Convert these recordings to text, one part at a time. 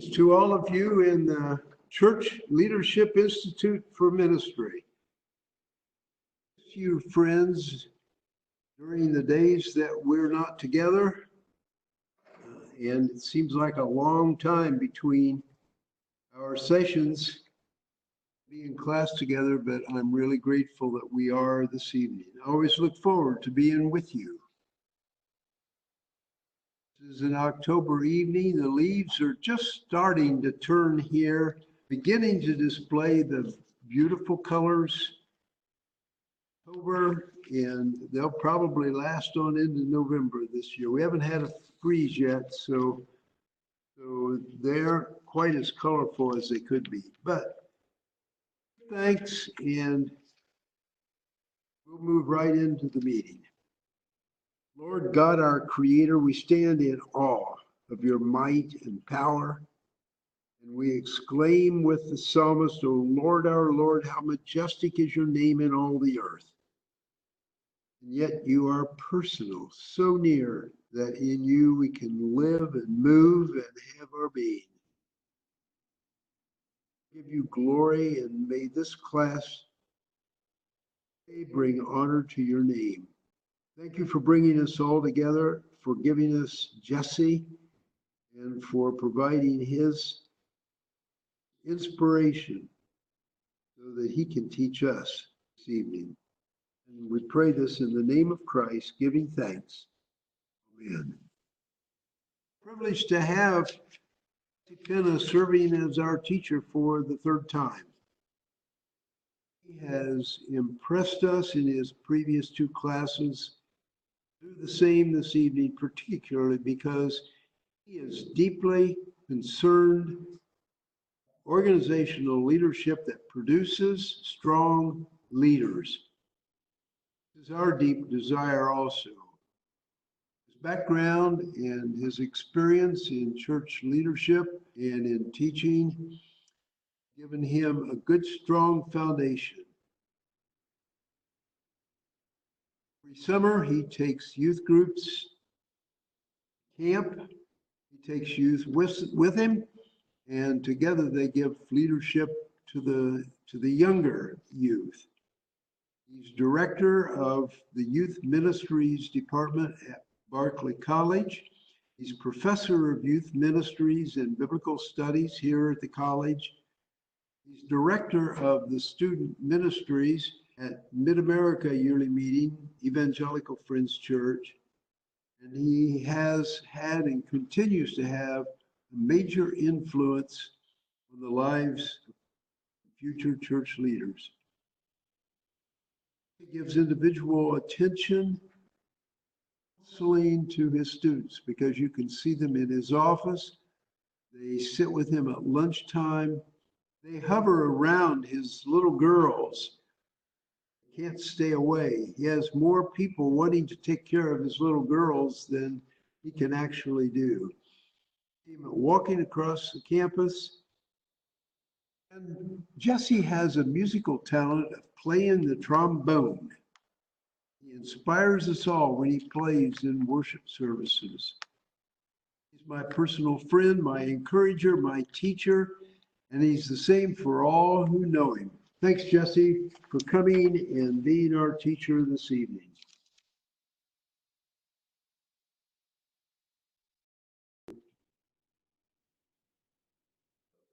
To all of you in the Church Leadership Institute for Ministry. A few friends during the days that we're not together, and it seems like a long time between our sessions being in class together, but I'm really grateful that we are this evening. I always look forward to being with you. This is an October evening. The leaves are just starting to turn here, beginning to display the beautiful colors of October, and they'll probably last on into November this year. We haven't had a freeze yet, so they're quite as colorful as they could be. But thanks, and we'll move right into the meeting. Lord God, our Creator, we stand in awe of your might and power, and we exclaim with the psalmist, O Lord, our Lord, how majestic is your name in all the earth. And yet you are personal, so near that in you we can live and move and have our being. Give you glory, and may this class bring honor to your name. Thank you for bringing us all together, for giving us Jesse, and for providing his inspiration so that he can teach us this evening. And we pray this in the name of Christ, giving thanks. Amen. Privileged to have Jesse Penna serving as our teacher for the third time. He has impressed us in his previous two classes. Do the same this evening, particularly because he is deeply concerned organizational leadership that produces strong leaders. This is our deep desire also. His background and his experience in church leadership and in teaching given him a good, strong foundation. Every summer, he takes youth groups camp. He takes youth with him, and together they give leadership to the younger youth. He's director of the Youth Ministries Department at Berkeley College. He's professor of youth ministries and biblical studies here at the college. He's director of the student ministries at Mid-America Yearly Meeting, Evangelical Friends Church. And he has had and continues to have a major influence on the lives of future church leaders. He gives individual attention, counseling to his students, because you can see them in his office. They sit with him at lunchtime. They hover around his little girls. Can't stay away. He has more people wanting to take care of his little girls than he can actually do. Walking across the campus. And Jesse has a musical talent of playing the trombone. He inspires us all when he plays in worship services. He's my personal friend, my encourager, my teacher, and he's the same for all who know him. Thanks, Jesse, for coming and being our teacher this evening.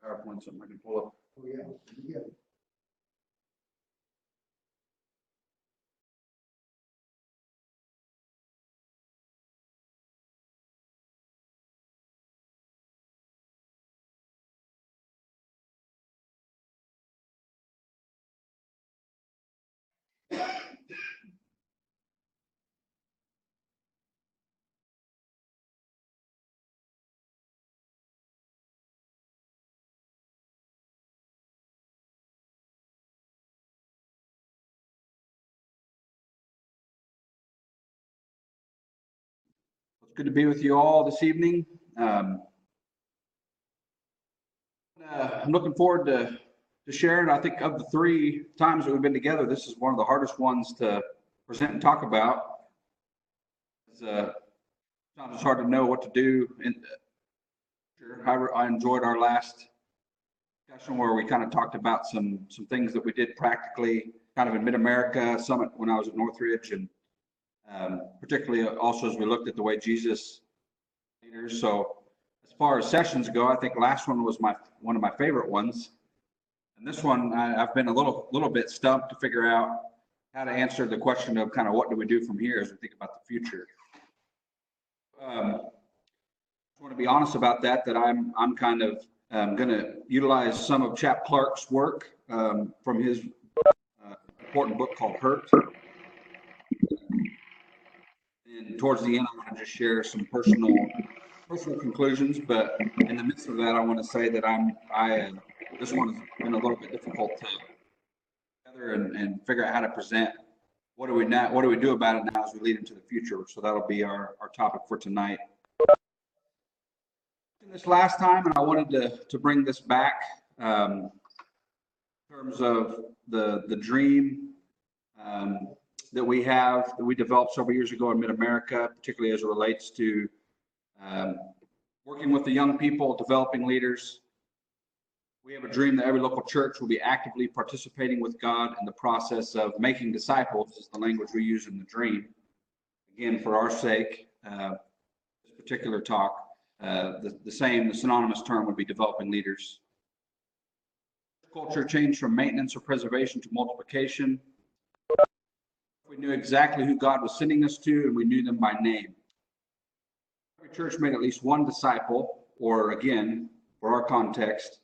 PowerPoint, something I can pull up. Oh, yeah. It's good to be with you all this evening. I'm looking forward to sharing. I think of the 3 times that we've been together, this is one of the hardest ones to present and talk about. Sometimes it's hard to know what to do Sure. I enjoyed our last discussion where we kind of talked about some things that we did practically kind of in Mid-America Summit when I was at Northridge, and particularly also as we looked at the way Jesus leaders. So as far as sessions go, I think last one was one of my favorite ones. And this one, I've been a little bit stumped to figure out how to answer the question of kind of what do we do from here as we think about the future. I want to be honest about that I'm kind of going to utilize some of Chap Clark's work from his important book called Hurt. And towards the end, I want to just share some personal conclusions. But in the midst of that, I want to say that this one has been a little bit difficult to together and figure out how to present. What do we do about it now as we lead into the future? So that'll be our topic for tonight. This last time, and I wanted to bring this back in terms of the dream that we developed several years ago in Mid-America, particularly as it relates to working with the young people, developing leaders. We have a dream that every local church will be actively participating with God in the process of making disciples, is the language we use in the dream. Again, for our sake, this particular talk, the synonymous term would be developing leaders. Culture changed from maintenance or preservation to multiplication. We knew exactly who God was sending us to, and we knew them by name. Every church made at least one disciple, or again, for our context,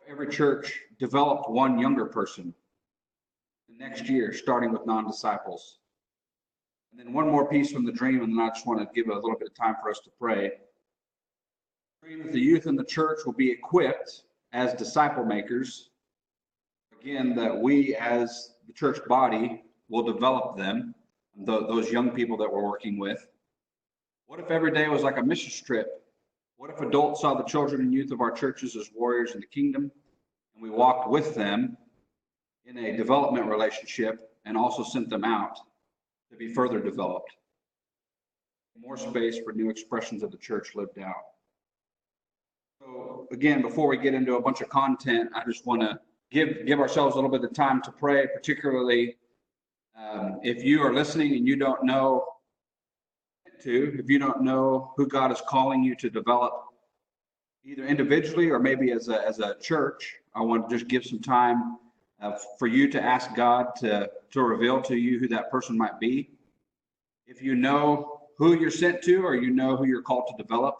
every church developed one younger person the next year, starting with non-disciples. And then one more piece from the dream, and then I just want to give a little bit of time for us to pray. The dream that the youth in the church will be equipped as disciple makers. Again, that we as the church body will develop them, those young people that we're working with. What if every day was like a mission trip? What if adults saw the children and youth of our churches as warriors in the kingdom, and we walked with them in a development relationship and also sent them out to be further developed? More space for new expressions of the church lived out. So again, before we get into a bunch of content, I just want to give ourselves a little bit of time to pray, particularly if you are listening and you don't know who God is calling you to develop, either individually or maybe as a church. I want to just give some time for you to ask God to reveal to you who that person might be. If you know who you're sent to, or you know who you're called to develop,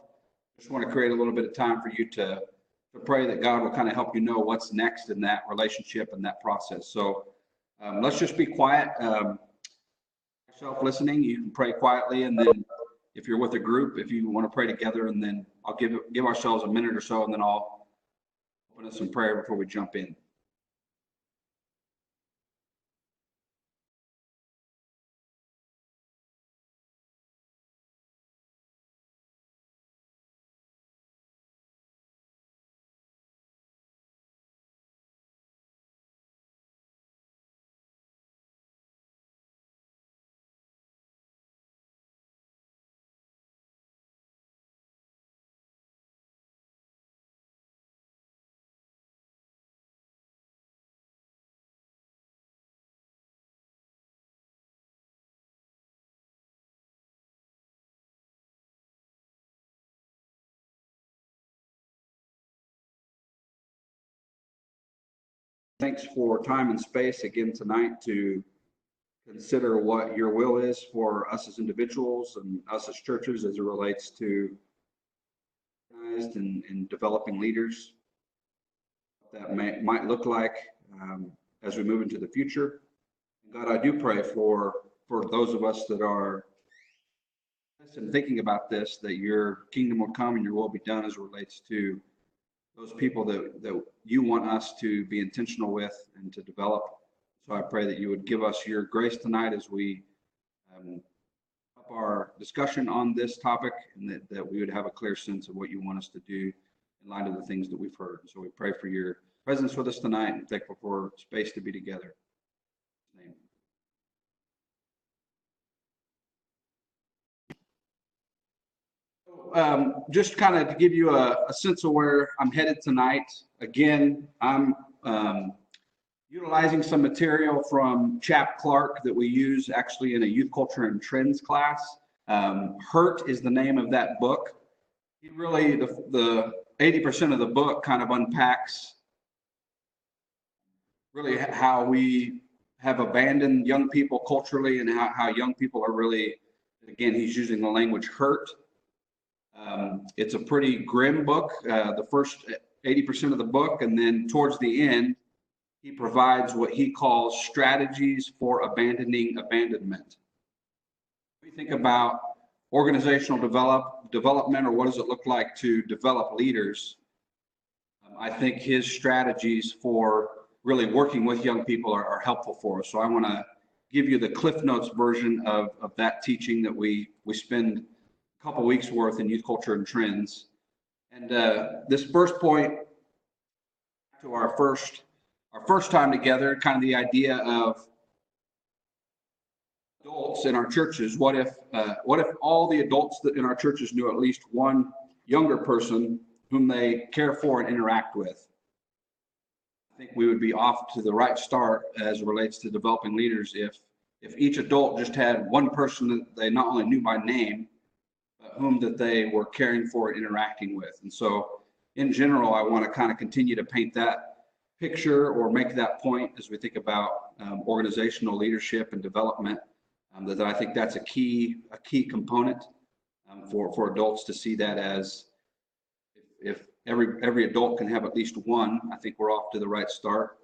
I just want to create a little bit of time for you to pray that God will kind of help you know what's next in that relationship and that process. So let's just be quiet. Yourself listening, you can pray quietly, and then if you're with a group, if you want to pray together, and then I'll give ourselves a minute or so, and then I'll open us in prayer before we jump in. Thanks for time and space again tonight to consider what your will is for us as individuals and us as churches as it relates to organized and developing leaders. That might look like as we move into the future. God, I do pray for those of us that are thinking about this, that your kingdom will come and your will be done as it relates to those people that you want us to be intentional with and to develop. So I pray that you would give us your grace tonight as we up our discussion on this topic, and that we would have a clear sense of what you want us to do in light of the things that we've heard. So we pray for your presence with us tonight, and thankful for space to be together. In His name. just kind of to give you a sense of where I'm headed tonight. Again, I'm utilizing some material from Chap Clark that we use actually in a youth culture and trends class. Hurt is the name of that book. He really, the 80% of the book kind of unpacks really how we have abandoned young people culturally and how young people are really, again, he's using the language hurt. It's a pretty grim book, the first 80% of the book, and then towards the end, he provides what he calls strategies for abandoning abandonment. We think about organizational development, or what does it look like to develop leaders? I think his strategies for really working with young people are helpful for us. So I want to give you the Cliff Notes version of that teaching that we spend a couple weeks worth in youth culture and trends. And this first point to our first time together, kind of the idea of adults in our churches. What if all the adults that in our churches knew at least one younger person whom they care for and interact with? I think we would be off to the right start as it relates to developing leaders if each adult just had one person that they not only knew by name, but whom that they were caring for and interacting with. And so in general, I want to kind of continue to paint that picture or make that point as we think about organizational leadership and development, that I think that's a key component for adults to see that as if every adult can have at least one, I think we're off to the right start.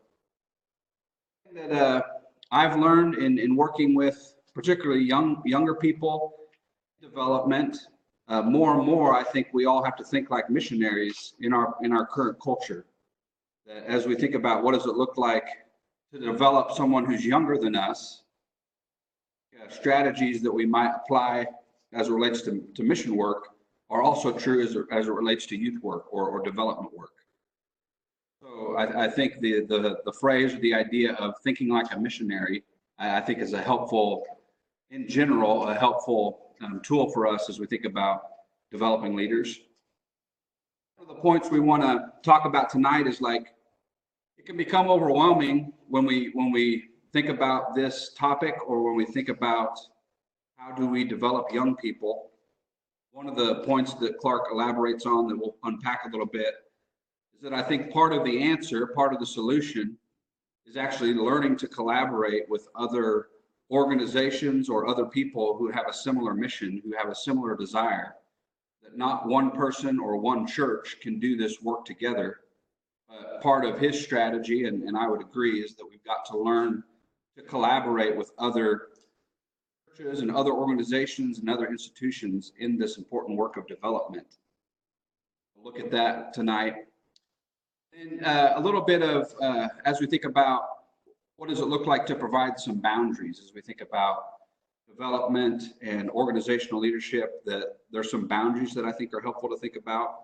That I've learned in working with particularly younger people, development, more and more, I think we all have to think like missionaries in our current culture. That as we think about what does it look like to develop someone who's younger than us, strategies that we might apply as it relates to mission work are also true as it relates to youth work or development work. So I think the phrase or the idea of thinking like a missionary, I think is a helpful tool for us as we think about developing leaders. One of the points we want to talk about tonight is like, it can become overwhelming when we think about this topic or when we think about how do we develop young people. One of the points that Clark elaborates on that we'll unpack a little bit is that I think part of the answer, part of the solution is actually learning to collaborate with other organizations or other people who have a similar mission, who have a similar desire, that not one person or one church can do this work together. Part of his strategy, and I would agree, is that we've got to learn to collaborate with other churches and other organizations and other institutions in this important work of development. We'll look at that tonight. And a little bit of, as we think about what does it look like to provide some boundaries as we think about development and organizational leadership, that there's some boundaries that I think are helpful to think about.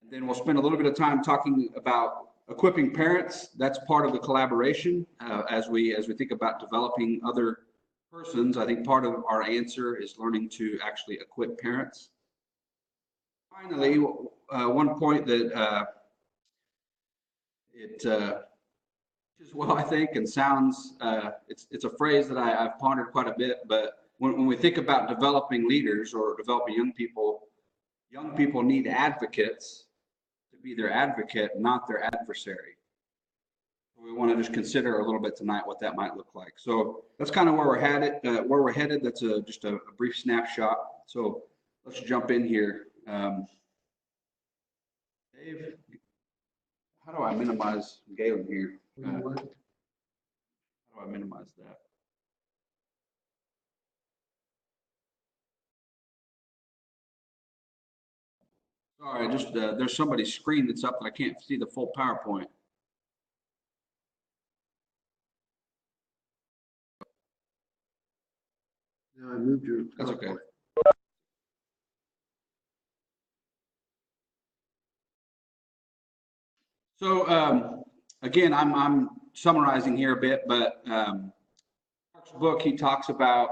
And then we'll spend a little bit of time talking about equipping parents. That's part of the collaboration as we think about developing other persons. I think part of our answer is learning to actually equip parents. Finally, one point that is well, I think, and sounds, it's a phrase that I've pondered quite a bit, but when we think about developing leaders or developing young people need advocates to be their advocate, not their adversary. We want to just consider a little bit tonight what that might look like. So that's kind of where we're headed. That's just a brief snapshot. So let's jump in here. Dave, how do I minimize Galen here? How do I minimize that? Sorry, just there's somebody's screen that's up that I can't see the full PowerPoint. No, I moved your. That's okay. So again, I'm summarizing here a bit, but Mark's book, he talks about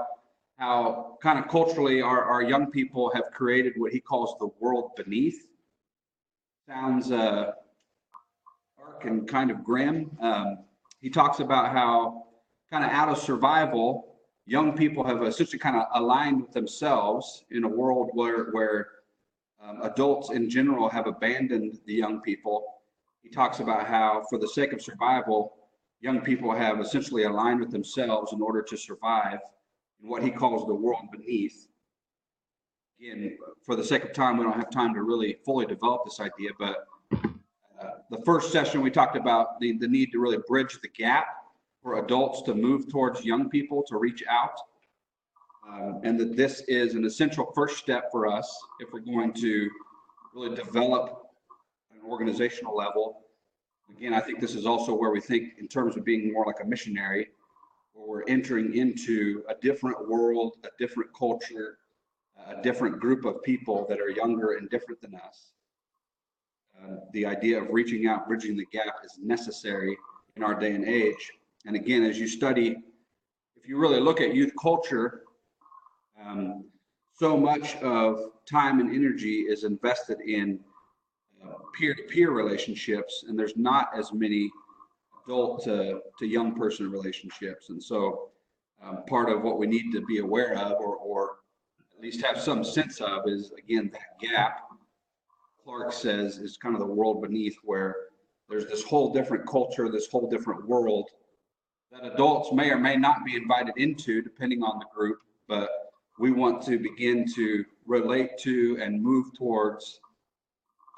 how kind of culturally our young people have created what he calls the world beneath. Sounds dark and kind of grim. He talks about how kind of out of survival, young people have essentially kind of aligned with themselves in a world where adults in general have abandoned the young people. He talks about how for the sake of survival, young people have essentially aligned with themselves in order to survive in what he calls the world beneath. Again, for the sake of time, we don't have time to really fully develop this idea, but the first session we talked about the need to really bridge the gap for adults to move towards young people to reach out. And that this is an essential first step for us if we're going to really develop an organizational level. Again, I think this is also where we think in terms of being more like a missionary, where we're entering into a different world, a different culture, a different group of people that are younger and different than us. The idea of reaching out, bridging the gap is necessary in our day and age. And again, as you study, if you really look at youth culture, so much of time and energy is invested in peer-to-peer relationships, and there's not as many adult to young person relationships. And so part of what we need to be aware of, or at least have some sense of, is again that gap. Clark says is kind of the world beneath, where there's this whole different culture, this whole different world that adults may or may not be invited into depending on the group, but we want to begin to relate to and move towards,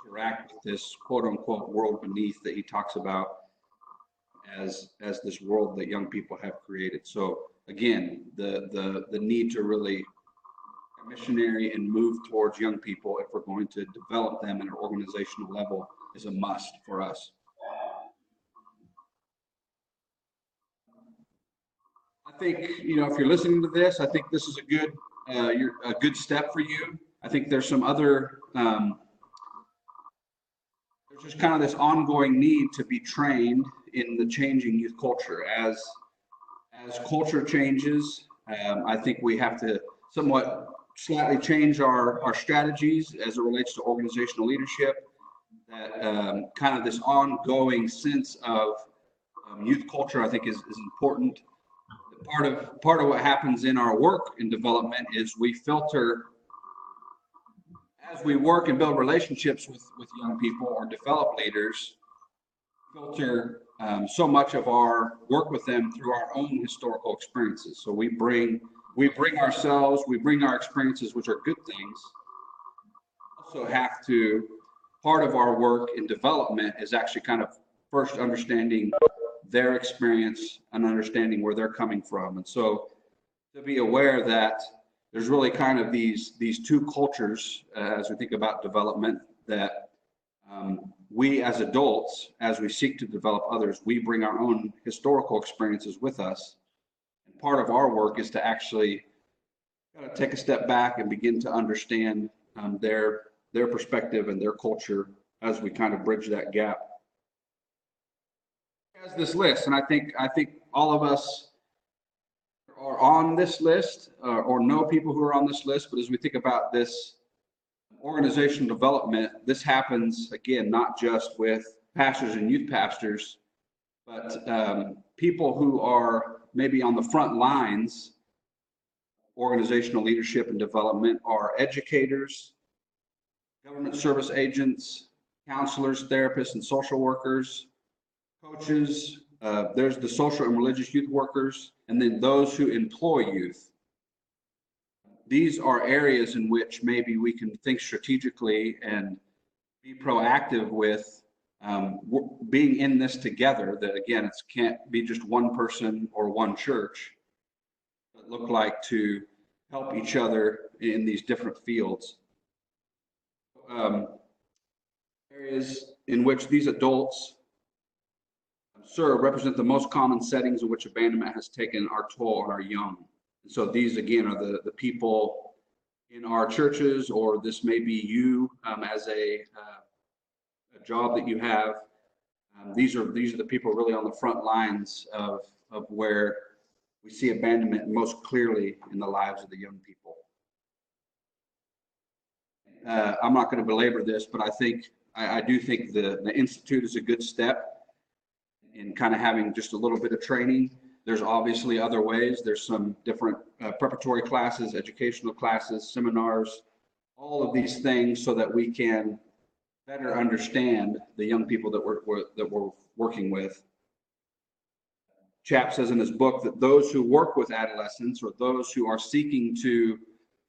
interact with this quote unquote world beneath that he talks about as this world that young people have created. So again, the need to really missionary and move towards young people if we're going to develop them at an organizational level is a must for us. I think, you know, if you're listening to this, I think this is a good step for you. I think there's some other, there's just kind of this ongoing need to be trained in the changing youth culture. As culture changes, I think we have to somewhat slightly change our strategies as it relates to organizational leadership. That kind of this ongoing sense of youth culture, I think, is important. Part of what happens in our work in development is we filter, as we work and build relationships with young people or develop leaders, filter so much of our work with them through our own historical experiences. So we bring ourselves, we bring our experiences, which are good things. Also have to, part of our work in development is actually kind of first understanding their experience and understanding where they're coming from. And so to be aware that there's really kind of these two cultures as we think about development, that we as adults, as we seek to develop others, we bring our own historical experiences with us. And part of our work is to actually take a step back and begin to understand their perspective and their culture as we kind of bridge that gap. As this list, and I think all of us are on this list or know people who are on this list, but as we think about this organizational development, this happens again not just with pastors and youth pastors, but people who are maybe on the front lines. Organizational leadership and development are educators, government service agents, counselors, therapists, and social workers, coaches. There's the social and religious youth workers, and then those who employ youth. These are areas in which maybe we can think strategically and be proactive with being in this together. That again, it can't be just one person or one church, but look like to help each other in these different fields. Areas in which these adults serve represent the most common settings in which abandonment has taken our toll on our young. And so these again are the people in our churches, or this may be you as a job that you have. These are the people really on the front lines of where we see abandonment most clearly in the lives of the young people. I'm not going to belabor this, but I do think the Institute is a good step in kind of having just a little bit of training. There's obviously other ways. There's some different preparatory classes, educational classes, seminars, all of these things so that we can better understand the young people that we're working with. Chap says in his book that those who work with adolescents or those who are seeking to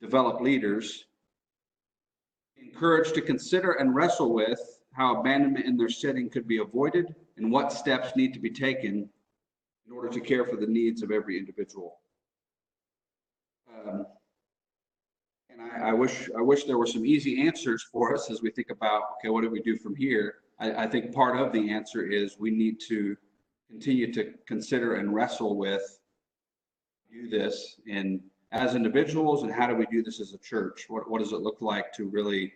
develop leaders encouraged to consider and wrestle with how abandonment in their setting could be avoided and what steps need to be taken in order to care for the needs of every individual. And I wish there were some easy answers for us as we think about, okay, what do we do from here? I think part of the answer is we need to continue to consider and wrestle with do this in as individuals, and how do we do this as a church? What does it look like to really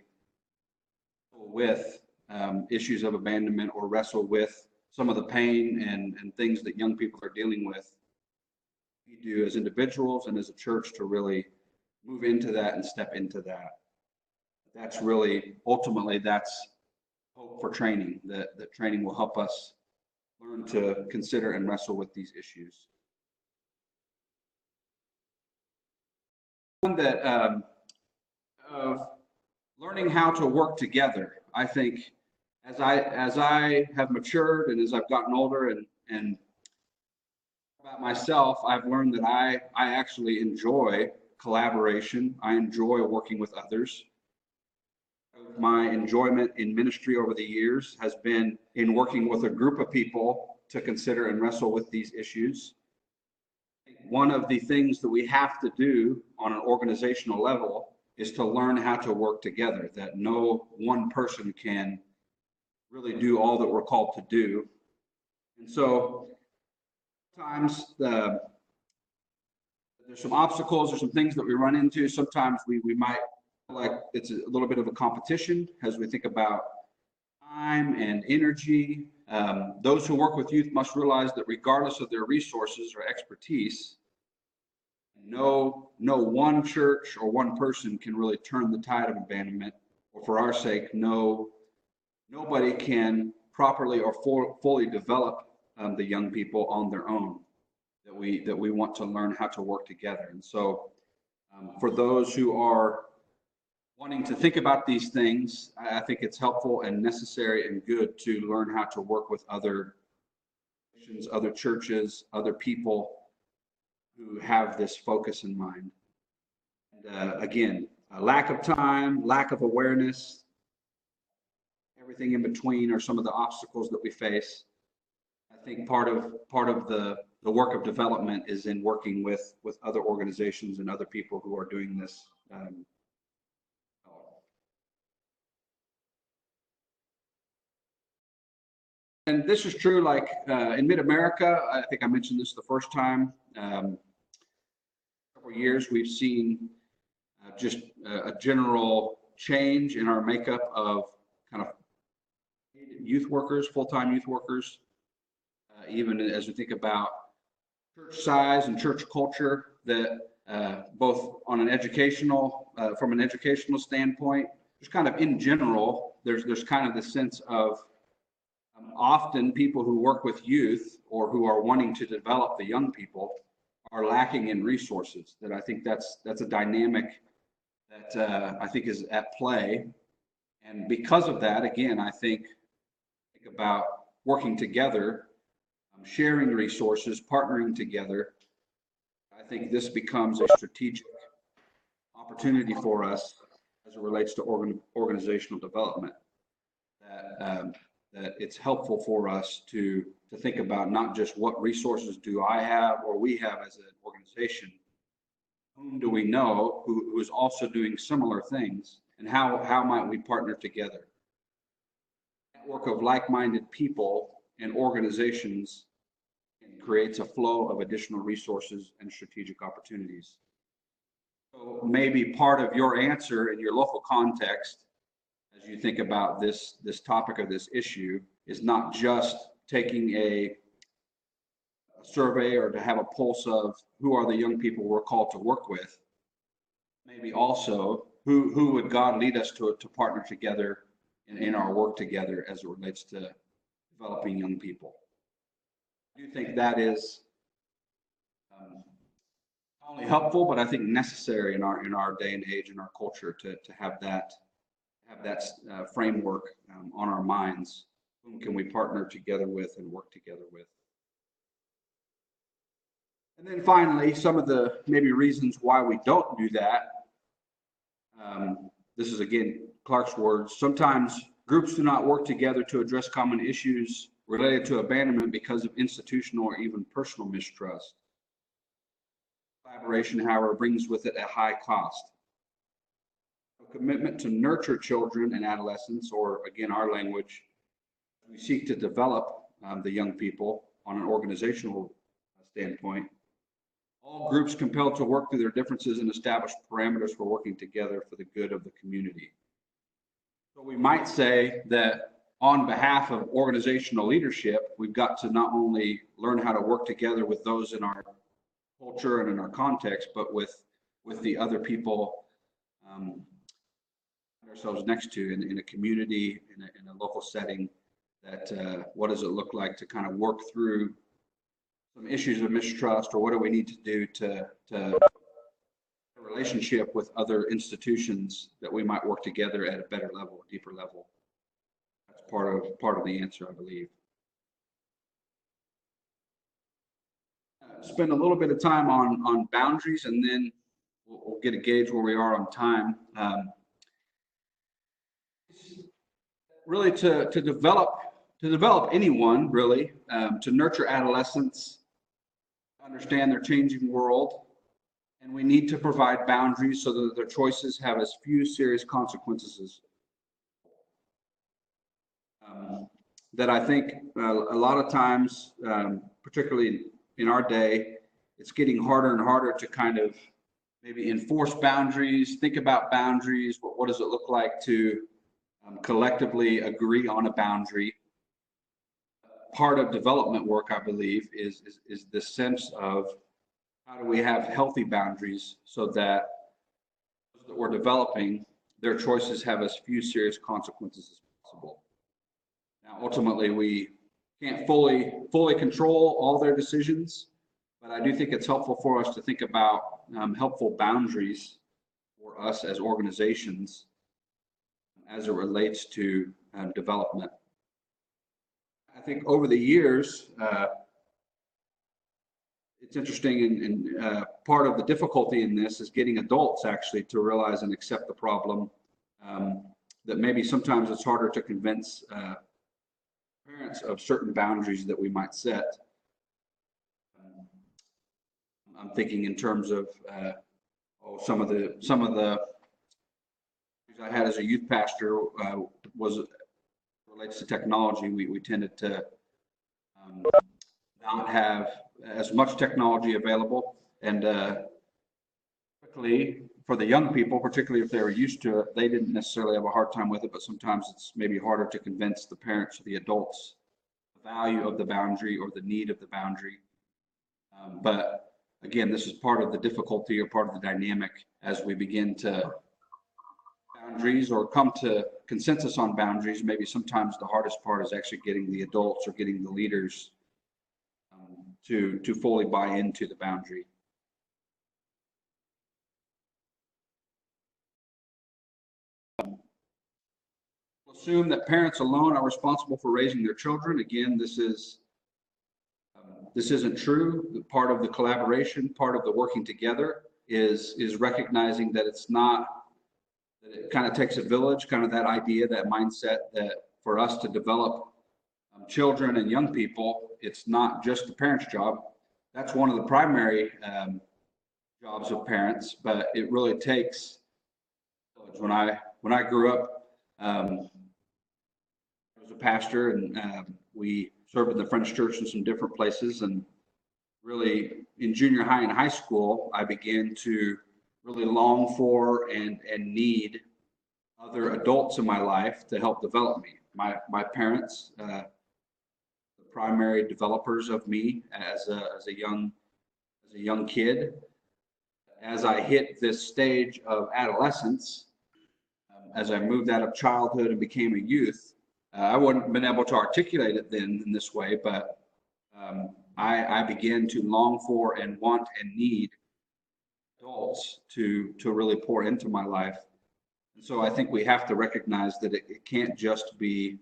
deal with issues of abandonment or wrestle with some of the pain and things that young people are dealing with? We do as individuals and as a church to really move into that and step into that. That's really, ultimately, that's hope for training, that training will help us learn to consider and wrestle with these issues. One that of learning how to work together. I think as I have matured and as I've gotten older and about myself, I've learned that I actually enjoy collaboration. I enjoy working with others. My enjoyment in ministry over the years has been in working with a group of people to consider and wrestle with these issues. One of the things that we have to do on an organizational level is to learn how to work together, that no one person can really do all that we're called to do. And so sometimes there's some obstacles or some things that we run into. Sometimes we might feel like it's a little bit of a competition as we think about time and energy. Those who work with youth must realize that regardless of their resources or expertise, no one church or one person can really turn the tide of abandonment, or for our sake, nobody can properly or fully develop the young people on their own. That we want to learn how to work together. And so for those who are wanting to think about these things, I think it's helpful and necessary and good to learn how to work with other Christians, other churches, other people who have this focus in mind. And again, a lack of time, lack of awareness, everything in between are some of the obstacles that we face. I think part of the work of development is in working with other organizations and other people who are doing this. And this is true, like in Mid-America, I think I mentioned this the first time. Several years, we've seen just a general change in our makeup of kind of youth workers, full-time youth workers. Even as we think about church size and church culture, that both on an educational, from an educational standpoint, just kind of in general, there's kind of the sense of often people who work with youth or who are wanting to develop the young people are lacking in resources. That I think that's a dynamic that I think is at play. And because of that, again, I think about working together, sharing resources, partnering together. I think this becomes a strategic opportunity for us as it relates to organizational development. That it's helpful for us to think about not just what resources do I have or we have as an organization, whom do we know who is also doing similar things, and how might we partner together? A network of like-minded people and organizations creates a flow of additional resources and strategic opportunities. So maybe part of your answer in your local context, as you think about this topic or this issue, is not just taking a survey or to have a pulse of who are the young people we're called to work with. Maybe also who would God lead us to partner together in our work together as it relates to developing young people. I do think that is not only helpful, but I think necessary in our day and age, in our culture, to have that framework on our minds. Whom can we partner together with and work together with? And then finally, some of the maybe reasons why we don't do that. This is again Clark's words. Sometimes groups do not work together to address common issues related to abandonment because of institutional or even personal mistrust. Collaboration, however, brings with it a high cost. A commitment to nurture children and adolescents, or again, our language, we seek to develop the young people on an organizational standpoint. All groups compelled to work through their differences and establish parameters for working together for the good of the community. So we might say that on behalf of organizational leadership, we've got to not only learn how to work together with those in our culture and in our context, but with the other people ourselves next to in a community, in a local setting, that what does it look like to kind of work through some issues of mistrust, or what do we need to do to a relationship with other institutions that we might work together at a better level, a deeper level. That's part of the answer, I believe. Spend a little bit of time on boundaries, and then we'll get a gauge where we are on time. Really to develop anyone, really, to nurture adolescents, understand their changing world, and we need to provide boundaries so that their choices have as few serious consequences as that I think a lot of times, particularly in our day, it's getting harder and harder to kind of maybe enforce boundaries, think about boundaries. What does it look like to collectively agree on a boundary? Part of development work, I believe, is this sense of how do we have healthy boundaries so that those that we're developing, their choices have as few serious consequences as possible. Now, ultimately, we can't fully control all their decisions, but I do think it's helpful for us to think about helpful boundaries for us as organizations as it relates to development. I think over the years, it's interesting, and part of the difficulty in this is getting adults actually to realize and accept the problem, that maybe sometimes it's harder to convince parents of certain boundaries that we might set. I'm thinking in terms of some of the I had as a youth pastor was relates to technology. We tended to not have as much technology available, and particularly for the young people, particularly if they were used to it, they didn't necessarily have a hard time with it, but sometimes it's maybe harder to convince the parents or the adults the value of the boundary or the need of the boundary. But again, this is part of the difficulty or part of the dynamic as we begin to boundaries or come to consensus on boundaries. Maybe sometimes the hardest part is actually getting the adults or getting the leaders to fully buy into the boundary. We'll assume that parents alone are responsible for raising their children. Again, this isn't true. Part of the collaboration, part of the working together is recognizing that it's not, that it kind of takes a village, kind of that idea, that mindset that for us to develop children and young people, it's not just the parent's job. That's one of the primary jobs of parents, but it really takes. When I grew up, I was a pastor, and we served in the French church in some different places. And really, in junior high and high school, I began to really long for and need other adults in my life to help develop me. My parents, the primary developers of me as a young kid. As I hit this stage of adolescence, as I moved out of childhood and became a youth, I wouldn't have been able to articulate it then in this way, but I began to long for and want and need adults to really pour into my life. And so I think we have to recognize that it can't just be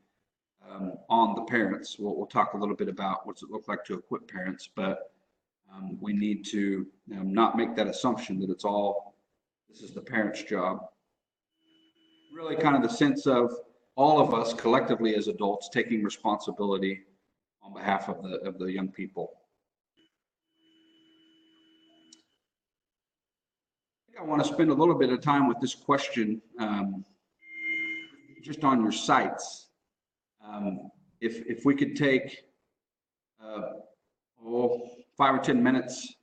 on the parents. We'll talk a little bit about what's it look like to equip parents, but we need to not make that assumption that this is the parent's job. Really kind of the sense of all of us collectively as adults taking responsibility on behalf of the young people. I want to spend a little bit of time with this question just on your sites. If we could take 5 or 10 minutes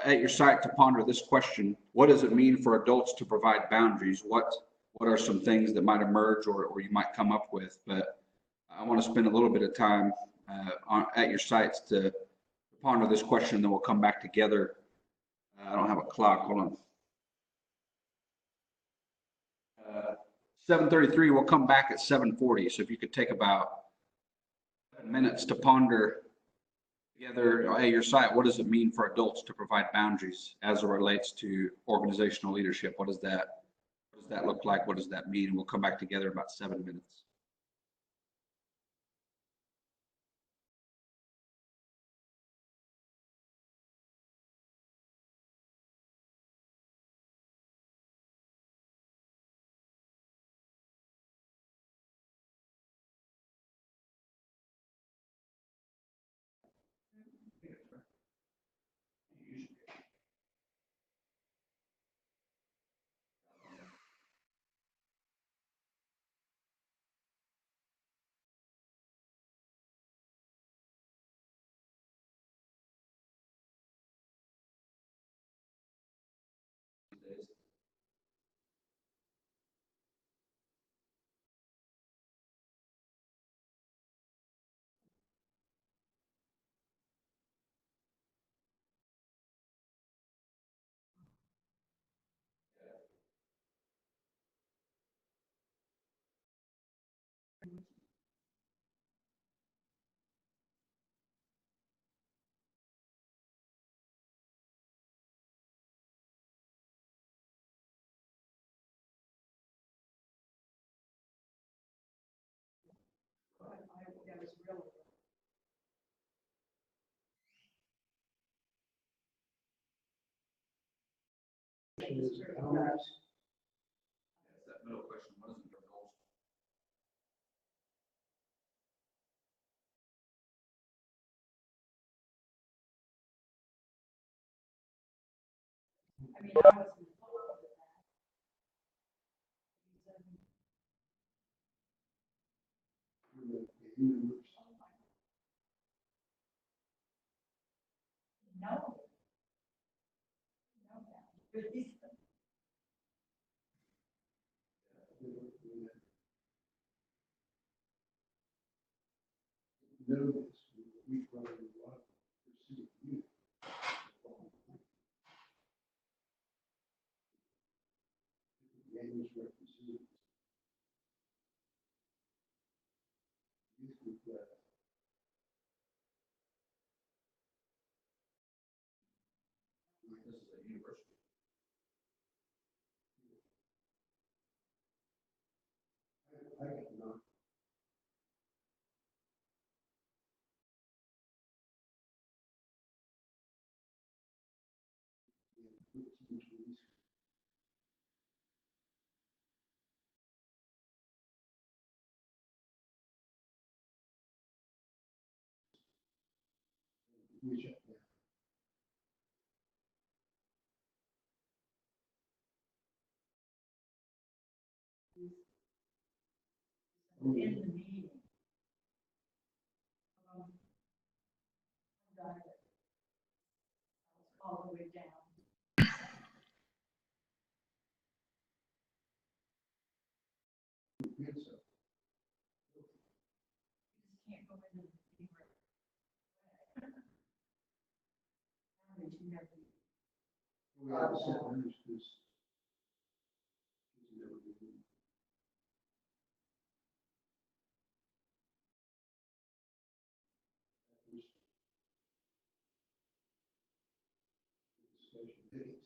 at your site to ponder this question: what does it mean for adults to provide boundaries? What are some things that might emerge or you might come up with? But I want to spend a little bit of time at your sites to ponder this question, then we'll come back together. I don't have a clock, hold on. 7:33, we'll come back at 7:40. So if you could take about 7 minutes to ponder together at your site, what does it mean for adults to provide boundaries as it relates to organizational leadership? What does that look like? What does that mean? And we'll come back together in about 7 minutes. That middle question, what is your goals? This is a university. We have to set rules because it's never been. Special dates.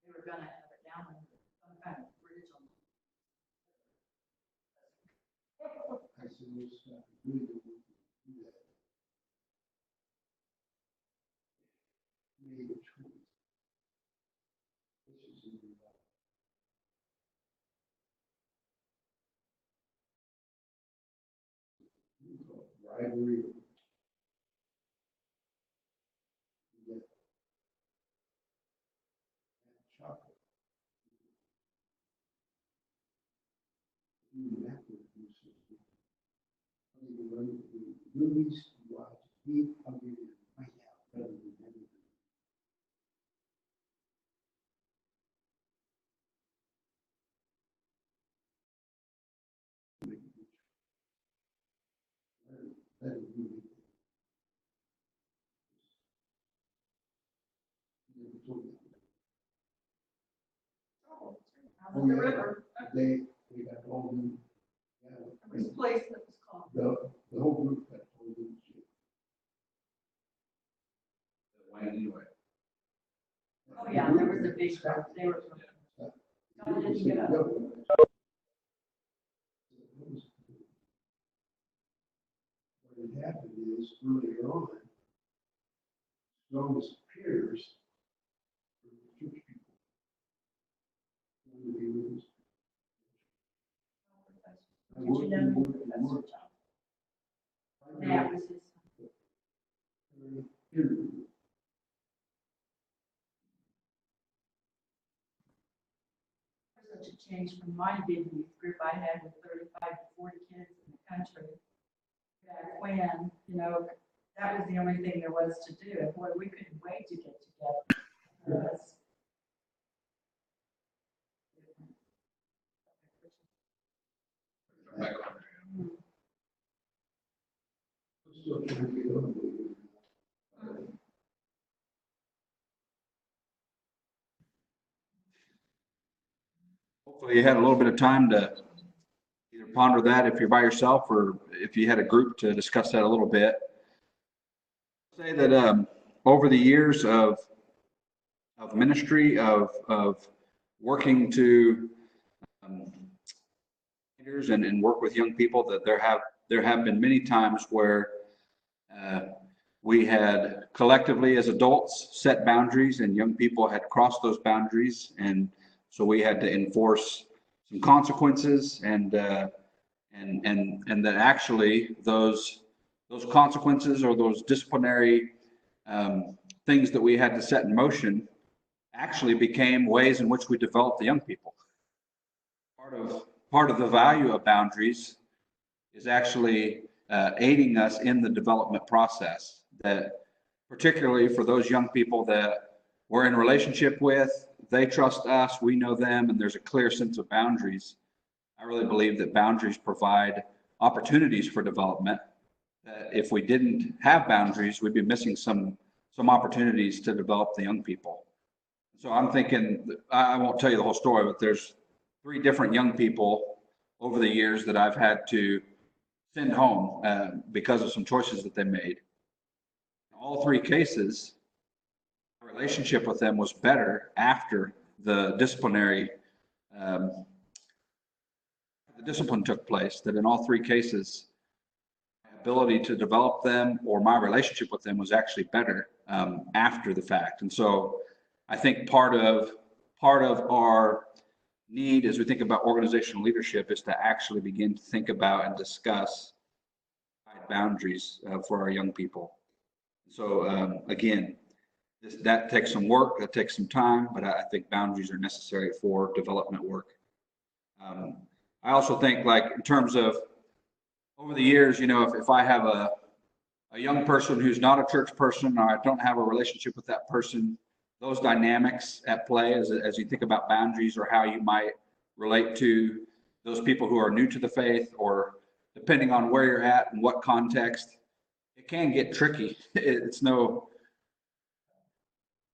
They were gonna have it down on some kind of bridge on. I said, let's stop. Really don't want to do that. Made a choice. This is in your life. You call it bribery. You get chocolate. You have to do something. I'll give you money to do movies, you watch me, I'll give you my house, rather than everything. That is really. You never told me. Oh, Oh, the yeah. river. They got all new. Yeah, There was a place that was called. the whole group got all new shit. Anyway. Oh, yeah, there was a big, they were. God didn't get up. What had happened is earlier on, those peers were church people. Wanted to be with us. I Did worked you know and who worked and Professor worked. John? That was his. Such a change from my big youth group I had with 35 to 40 kids in the country. Back when, you know, that was the only thing there was to do. And boy, we couldn't wait to get together. That's Still trying to get on with it. Hopefully you had a little bit of time to either ponder that if you're by yourself or if you had a group to discuss that a little bit. Say that over the years of ministry, of working to leaders and work with young people, that there have been many times where we had collectively as adults set boundaries and young people had crossed those boundaries, and so we had to enforce some consequences, and that actually those consequences or those disciplinary things that we had to set in motion actually became ways in which we developed the young people. Part of the value of boundaries is actually aiding us in the development process, that particularly for those young people that we're in relationship with, they trust us, we know them, and there's a clear sense of boundaries. I really believe that boundaries provide opportunities for development, that if we didn't have boundaries, we'd be missing some opportunities to develop the young people. So I'm thinking, I won't tell you the whole story, but there's 3 different young people over the years that I've had to send home because of some choices that they made. In all three cases, my relationship with them was better after the disciplinary the discipline took place. That in all three cases, my ability to develop them or my relationship with them was actually better after the fact. And so I think part of our need as we think about organizational leadership is to actually begin to think about and discuss boundaries for our young people. So again, that takes some work, that takes some time, but I think boundaries are necessary for development work. I also think, like, in terms of over the years, you know, if I have a young person who's not a church person, or I don't have a relationship with that person, those dynamics at play as you think about boundaries or how you might relate to those people who are new to the faith, or depending on where you're at and what context, it can get tricky. It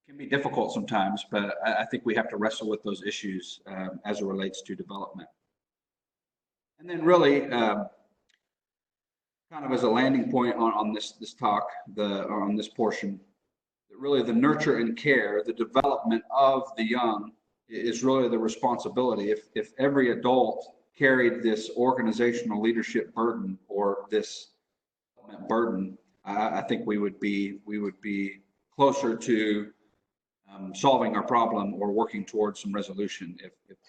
can be difficult sometimes, but I think we have to wrestle with those issues as it relates to development. And then really, kind of as a landing point on this talk, or on this portion, that really the nurture and care, the development of the young is really the responsibility. If every adult carried this organizational leadership burden or this burden, I think we would be closer to solving our problem or working towards some resolution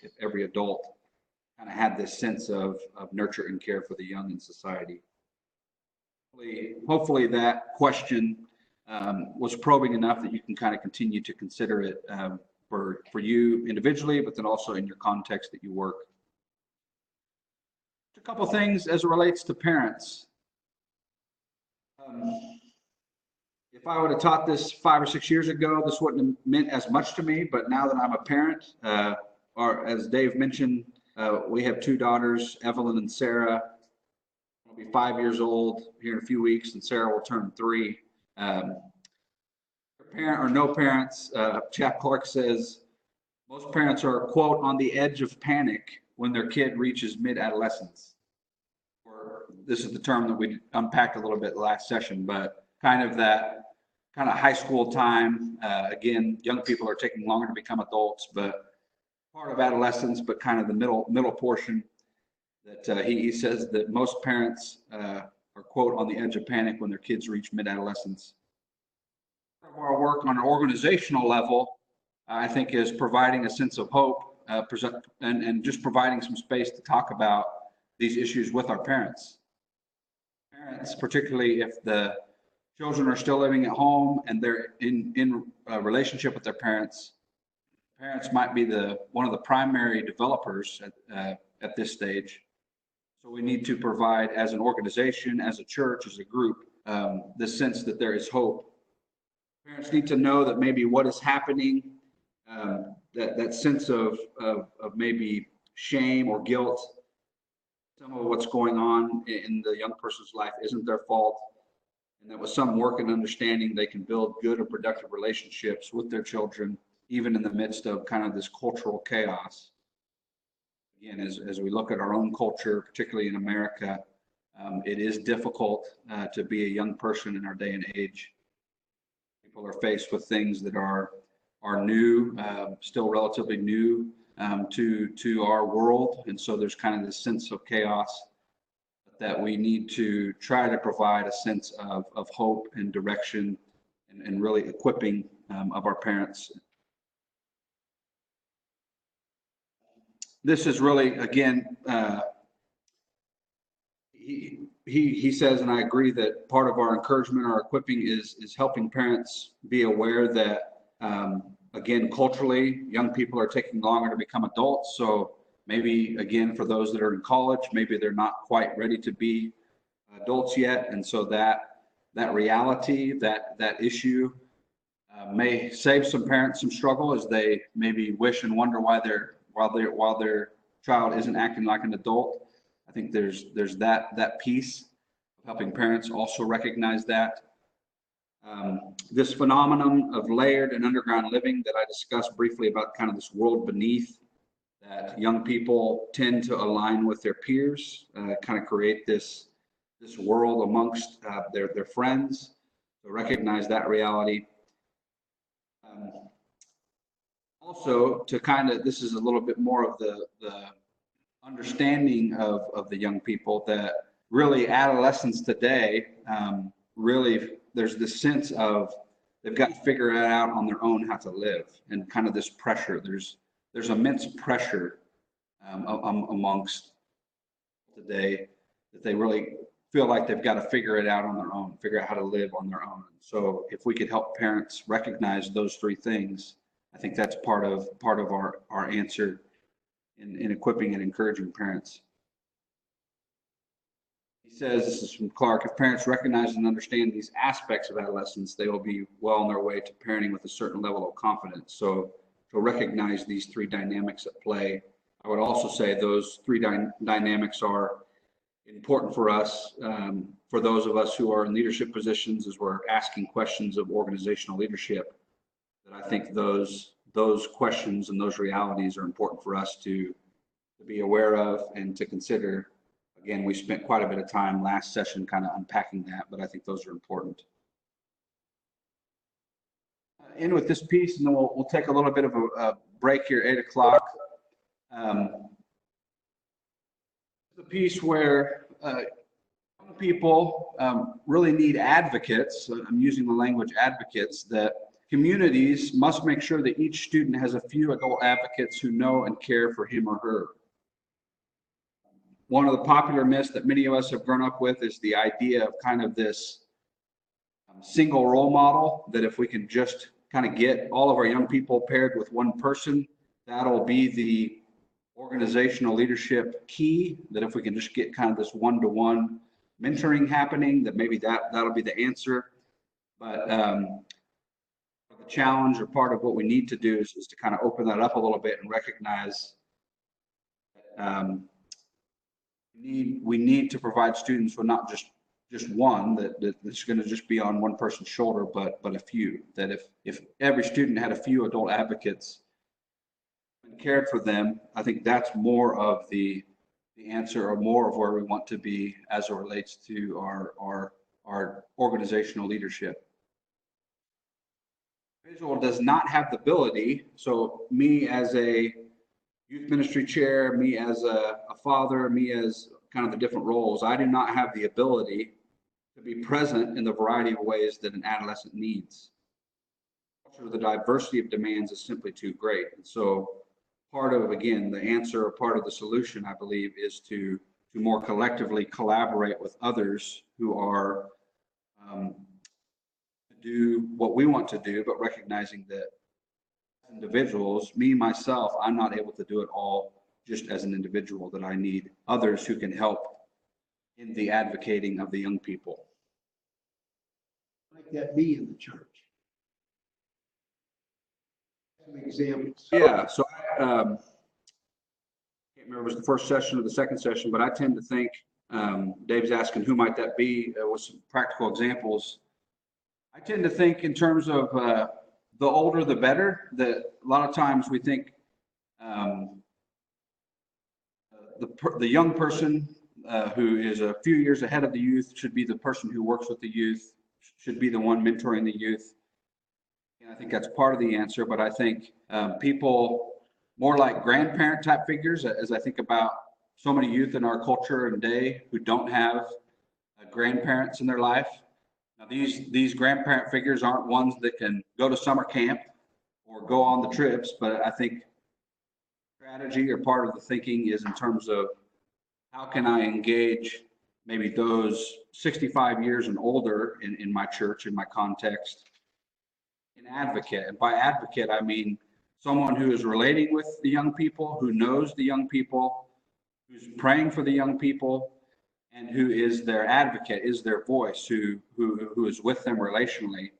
if every adult kind of had this sense of nurture and care for the young in society. Hopefully that question was probing enough that you can kind of continue to consider it for you individually, but then also in your context that you work. A couple things as it relates to parents. If I would have taught this 5 or 6 years ago, this wouldn't have meant as much to me, but now that I'm a parent, or as Dave mentioned, we have 2 daughters, Evelyn and Sarah. Will be 5 years old here in a few weeks, and Sarah will turn 3. Parent or no parents, Chap Clark says, most parents are, quote, on the edge of panic when their kid reaches mid-adolescence. This is the term that we unpacked a little bit last session, but kind of that kind of high school time. Again, young people are taking longer to become adults, but part of adolescence, but kind of the middle portion. That he says that most parents are, quote, on the edge of panic when their kids reach mid-adolescence. Part of our work on an organizational level, I think, is providing a sense of hope and just providing some space to talk about these issues with our parents. Parents, particularly if the children are still living at home and they're in a relationship with their parents, parents might be one of the primary developers at this stage. So we need to provide, as an organization, as a church, as a group, the sense that there is hope. Parents need to know that maybe what is happening, that sense of maybe shame or guilt, some of what's going on in the young person's life isn't their fault, and that with some work and understanding, they can build good and productive relationships with their children, even in the midst of kind of this cultural chaos. Again, as we look at our own culture, particularly in America, it is difficult to be a young person in our day and age. People are faced with things that are new, still relatively new to our world. And so there's kind of this sense of chaos that we need to try to provide a sense of hope and direction and really equipping of our parents. This is really, again, he says, and I agree, that part of our encouragement, our equipping is helping parents be aware that, again, culturally, young people are taking longer to become adults. So maybe, again, for those that are in college, maybe they're not quite ready to be adults yet. And so that reality, that issue may save some parents some struggle as they maybe wish and wonder why while their child isn't acting like an adult. I think there's that piece of helping parents also recognize that. This phenomenon of layered and underground living that I discussed briefly about, kind of this world beneath, that young people tend to align with their peers, kind of create this world amongst their friends. So recognize that reality. Also, to kind of, this is a little bit more of the understanding of the young people, that really adolescents today, really there's this sense of they've got to figure it out on their own how to live, and kind of this pressure. There's immense pressure amongst today, that they really feel like they've got to figure it out on their own, figure out how to live on their own. So if we could help parents recognize those three things, I think that's part of our answer in equipping and encouraging parents. He says, this is from Clark, if parents recognize and understand these aspects of adolescence, they will be well on their way to parenting with a certain level of confidence. So to recognize these three dynamics at play. I would also say those three dynamics are important for us, for those of us who are in leadership positions, as we're asking questions of organizational leadership, that I think those questions and those realities are important for us to be aware of and to consider. Again, we spent quite a bit of time last session kind of unpacking that, but I think those are important. In with this piece, and then we'll take a little bit of a break here, 8 o'clock. The piece where young people really need advocates. I'm using the language advocates, that communities must make sure that each student has a few adult advocates who know and care for him or her. One of the popular myths that many of us have grown up with is the idea of kind of this single role model, that if we can just kind of get all of our young people paired with one person, that'll be the organizational leadership key, that if we can just get kind of this one-to-one mentoring happening, that maybe that'll be the answer. But the challenge, or part of what we need to do, is to kind of open that up a little bit and recognize we need to provide students with not just one that's going to just be on one person's shoulder, but a few. That if every student had a few adult advocates and cared for them, I think that's more of the answer, or more of where we want to be as it relates to our organizational leadership. Individual does not have the ability, so me as a youth ministry chair, me as a father, me as kind of the different roles, I do not have the ability to be present in the variety of ways that an adolescent needs. The diversity of demands is simply too great. And so part of, again, the answer, or part of the solution, I believe, is to more collectively collaborate with others who are do what we want to do, but recognizing that individuals, me, myself, I'm not able to do it all just as an individual, that I need others who can help in the advocating of the young people. Like that be in the church. Some examples. Yeah, so I can't remember if it was the first session or the second session, but I tend to think, Dave's asking who might that be, with some practical examples. I tend to think in terms of the older the better. That a lot of times we think the young person who is a few years ahead of the youth should be the person who works with the youth, should be the one mentoring the youth. And I think that's part of the answer, but I think people more like grandparent type figures, as I think about so many youth in our culture and day who don't have grandparents in their life. Now, these grandparent figures aren't ones that can go to summer camp or go on the trips, but I think strategy, or part of the thinking, is in terms of how can I engage maybe those 65 years and older in my church, in my context, an advocate. And by advocate, I mean someone who is relating with the young people, who knows the young people, who's praying for the young people, and who is their advocate, is their voice, who is with them relationally,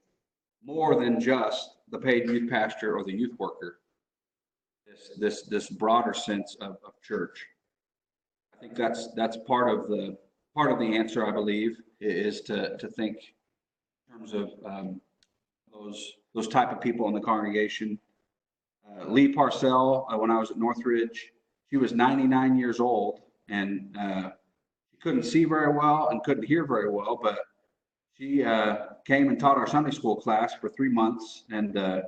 more than just the paid youth pastor or the youth worker. This broader sense of church. I think that's part of the answer, I believe, is to think in terms of those type of people in the congregation. Lee Parcell, when I was at Northridge, She was 99 years old, and she couldn't see very well and couldn't hear very well, but she came and taught our Sunday school class for 3 months, and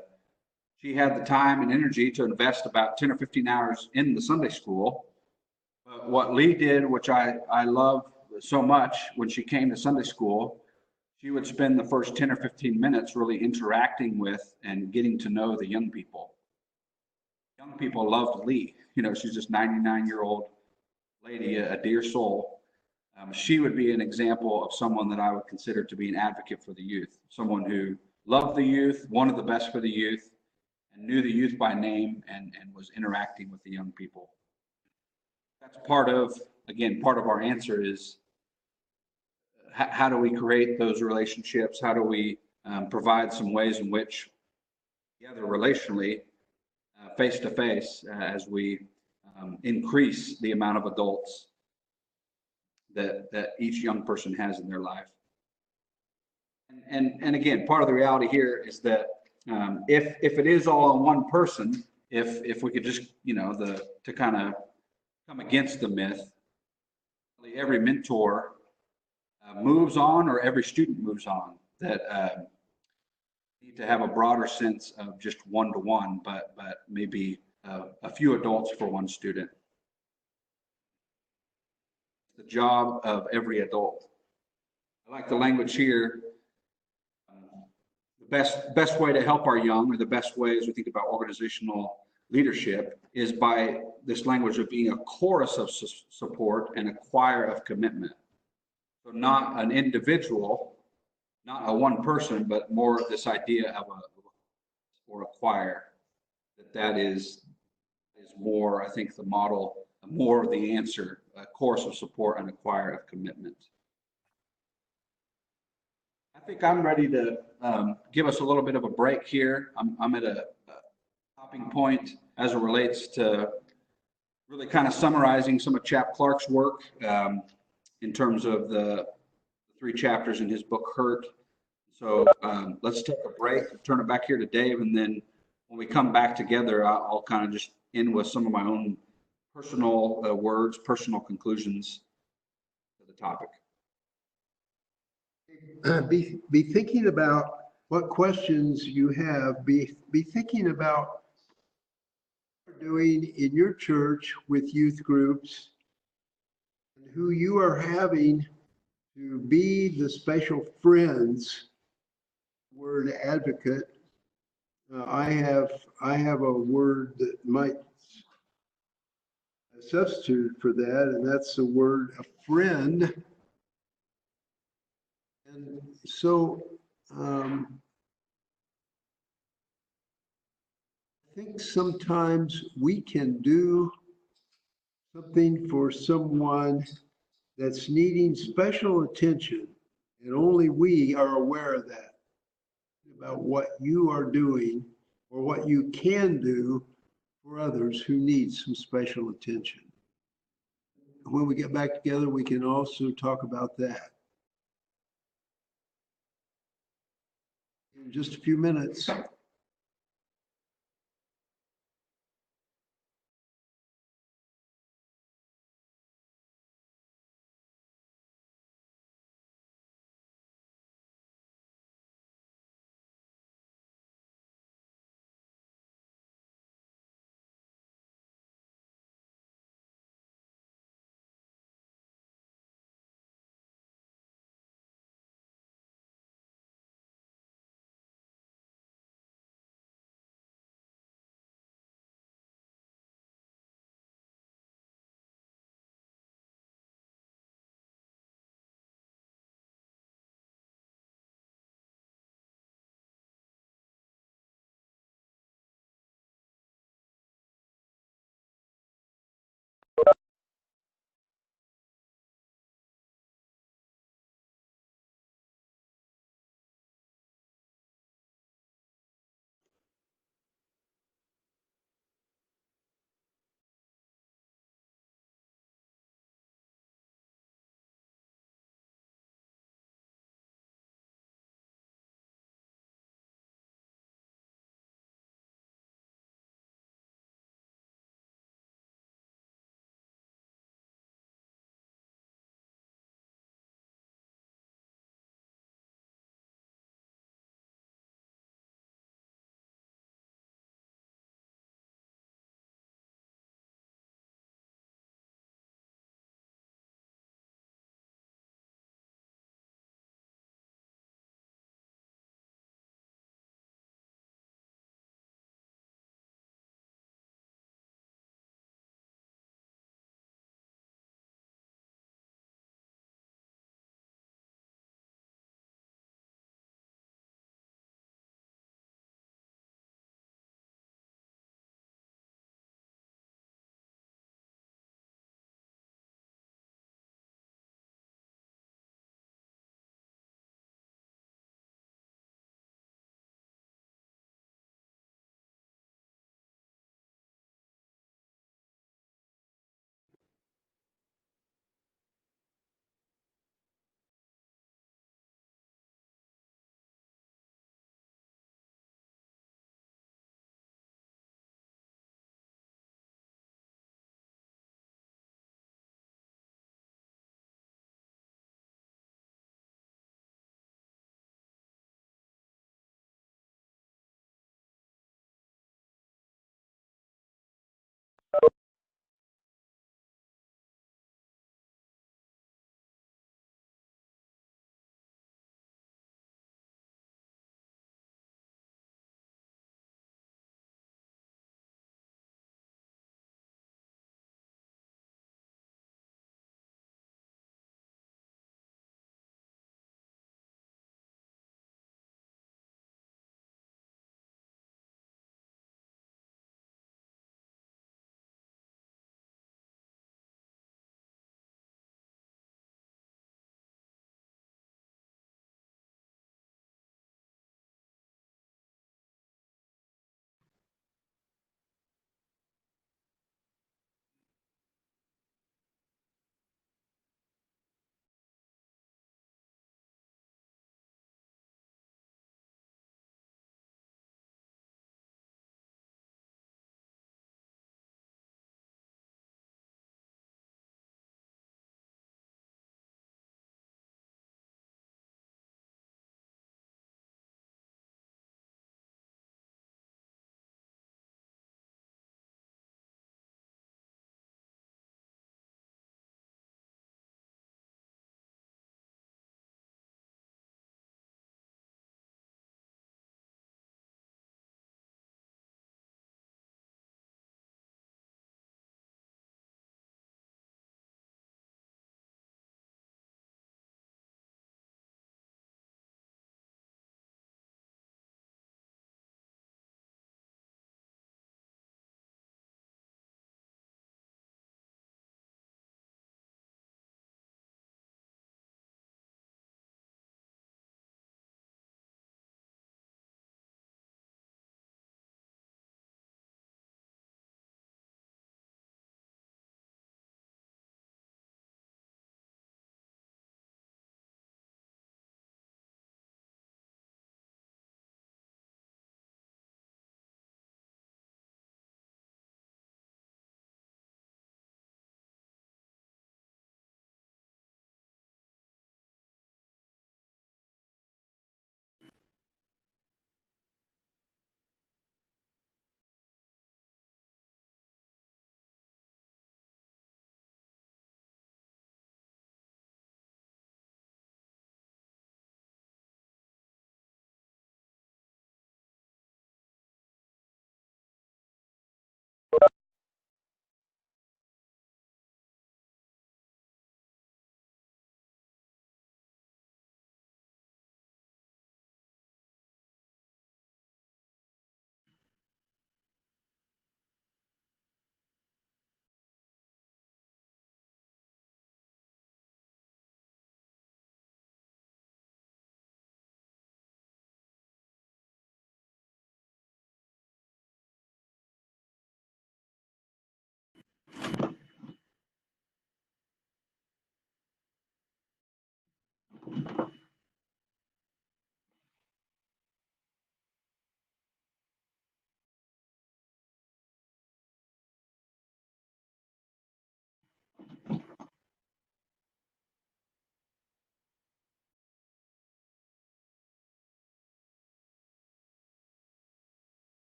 she had the time and energy to invest about 10 or 15 hours in the Sunday school. But what Lee did, which I love so much, when she came to Sunday school, she would spend the first 10 or 15 minutes really interacting with and getting to know the young people. Young people loved Lee. You know, she's just 99-year-old lady, a dear soul. She would be an example of someone that I would consider to be an advocate for the youth, someone who loved the youth, wanted the best for the youth, and knew the youth by name and was interacting with the young people. That's part of, again, part of our answer is how do we create those relationships? How do we provide some ways in which together relationally, face to face, as we increase the amount of adults that each young person has in their life. And again, part of the reality here is that if it is all on one person, if we could just, you know, to kind of come against the myth, every mentor moves on, or every student moves on, that need to have a broader sense of just one-to-one, but maybe a few adults for one student. The job of every adult. I like the language here. The best way to help our young, or the best way as we think about organizational leadership, is by this language of being a chorus of support and a choir of commitment. So not an individual, not a one person, but more of this idea of a choir. That is more, I think, the model, more of the answer, a chorus of support and a choir of commitment. I think I'm ready to give us a little bit of a break here. I'm at a stopping point as it relates to really kind of summarizing some of Chap Clark's work in terms of the 3 chapters in his book, Hurt. So let's take a break, turn it back here to Dave, and then when we come back together, I'll kind of just end with some of my own personal words, personal conclusions to the topic. Be thinking about what questions you have. Be thinking about what you're doing in your church with youth groups, and who you are having to be the special friends. Word advocate. I have a word that might substitute for that, and that's the word a friend. And so I think sometimes we can do something for someone that's needing special attention, and only we are aware of that, about what you are doing or what you can do for others who need some special attention. When we get back together, we can also talk about that. In just a few minutes.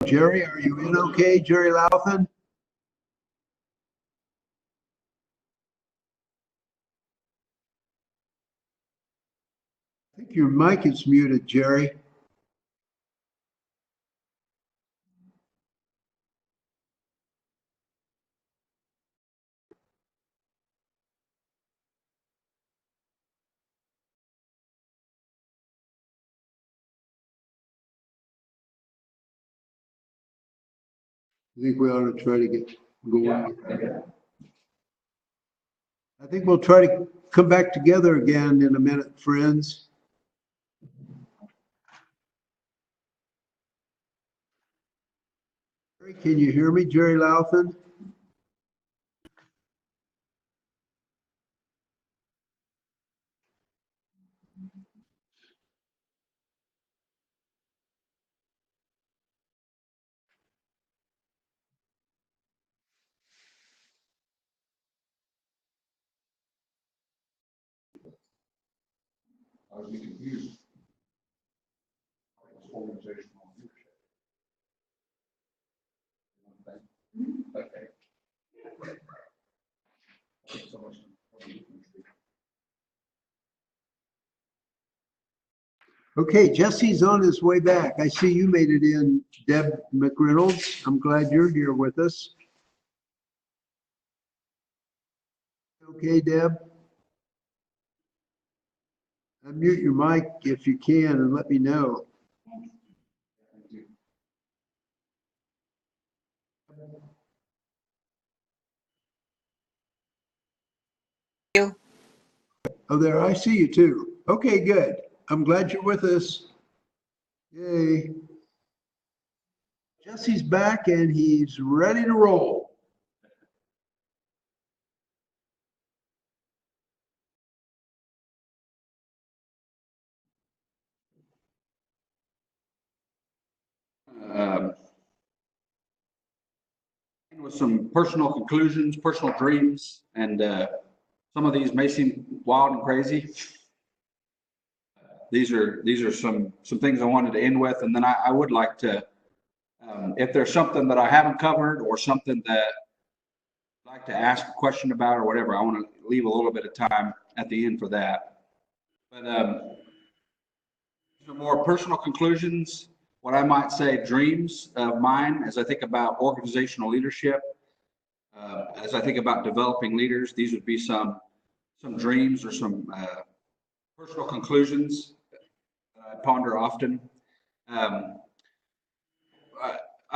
Jerry, are you in okay? Jerry Louthan? I think your mic is muted, Jerry. I think we ought to try to get going. I think we'll try to come back together again in a minute, friends. Jerry, can you hear me, Jerry Louthan? I would be confused. Organizational leadership. Okay. Thanks so much. Okay, Jesse's on his way back. I see you made it in, Deb McReynolds. I'm glad you're here with us. Okay, Deb? Unmute your mic if you can and let me know. Oh, there, I see you too. Okay, good. I'm glad you're with us. Yay. Jesse's back and he's ready to roll. With some personal conclusions, personal dreams, and some of these may seem wild and crazy. These are some things I wanted to end with, and then I would like to, if there's something that I haven't covered or something that I'd like to ask a question about or whatever, I want to leave a little bit of time at the end for that. But some more personal conclusions, what I might say dreams of mine as I think about organizational leadership, as I think about developing leaders. These would be some dreams or some personal conclusions that I ponder often. I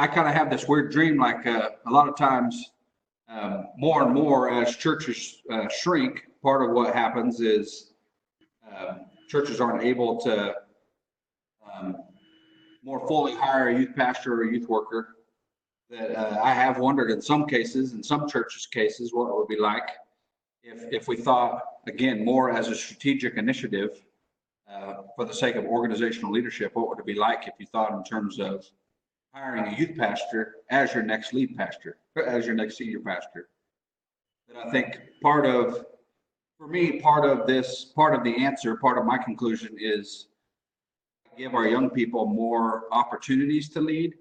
kind of have this weird dream, like a lot of times, more and more as churches shrink, part of what happens is churches aren't able to more fully hire a youth pastor or a youth worker. That I have wondered in some cases, in some churches' cases, what it would be like if we thought, again, more as a strategic initiative for the sake of organizational leadership. What would it be like if you thought in terms of hiring a youth pastor as your next lead pastor, as your next senior pastor? That I think part of, for me, part of the answer, part of my conclusion is give our young people more opportunities to lead.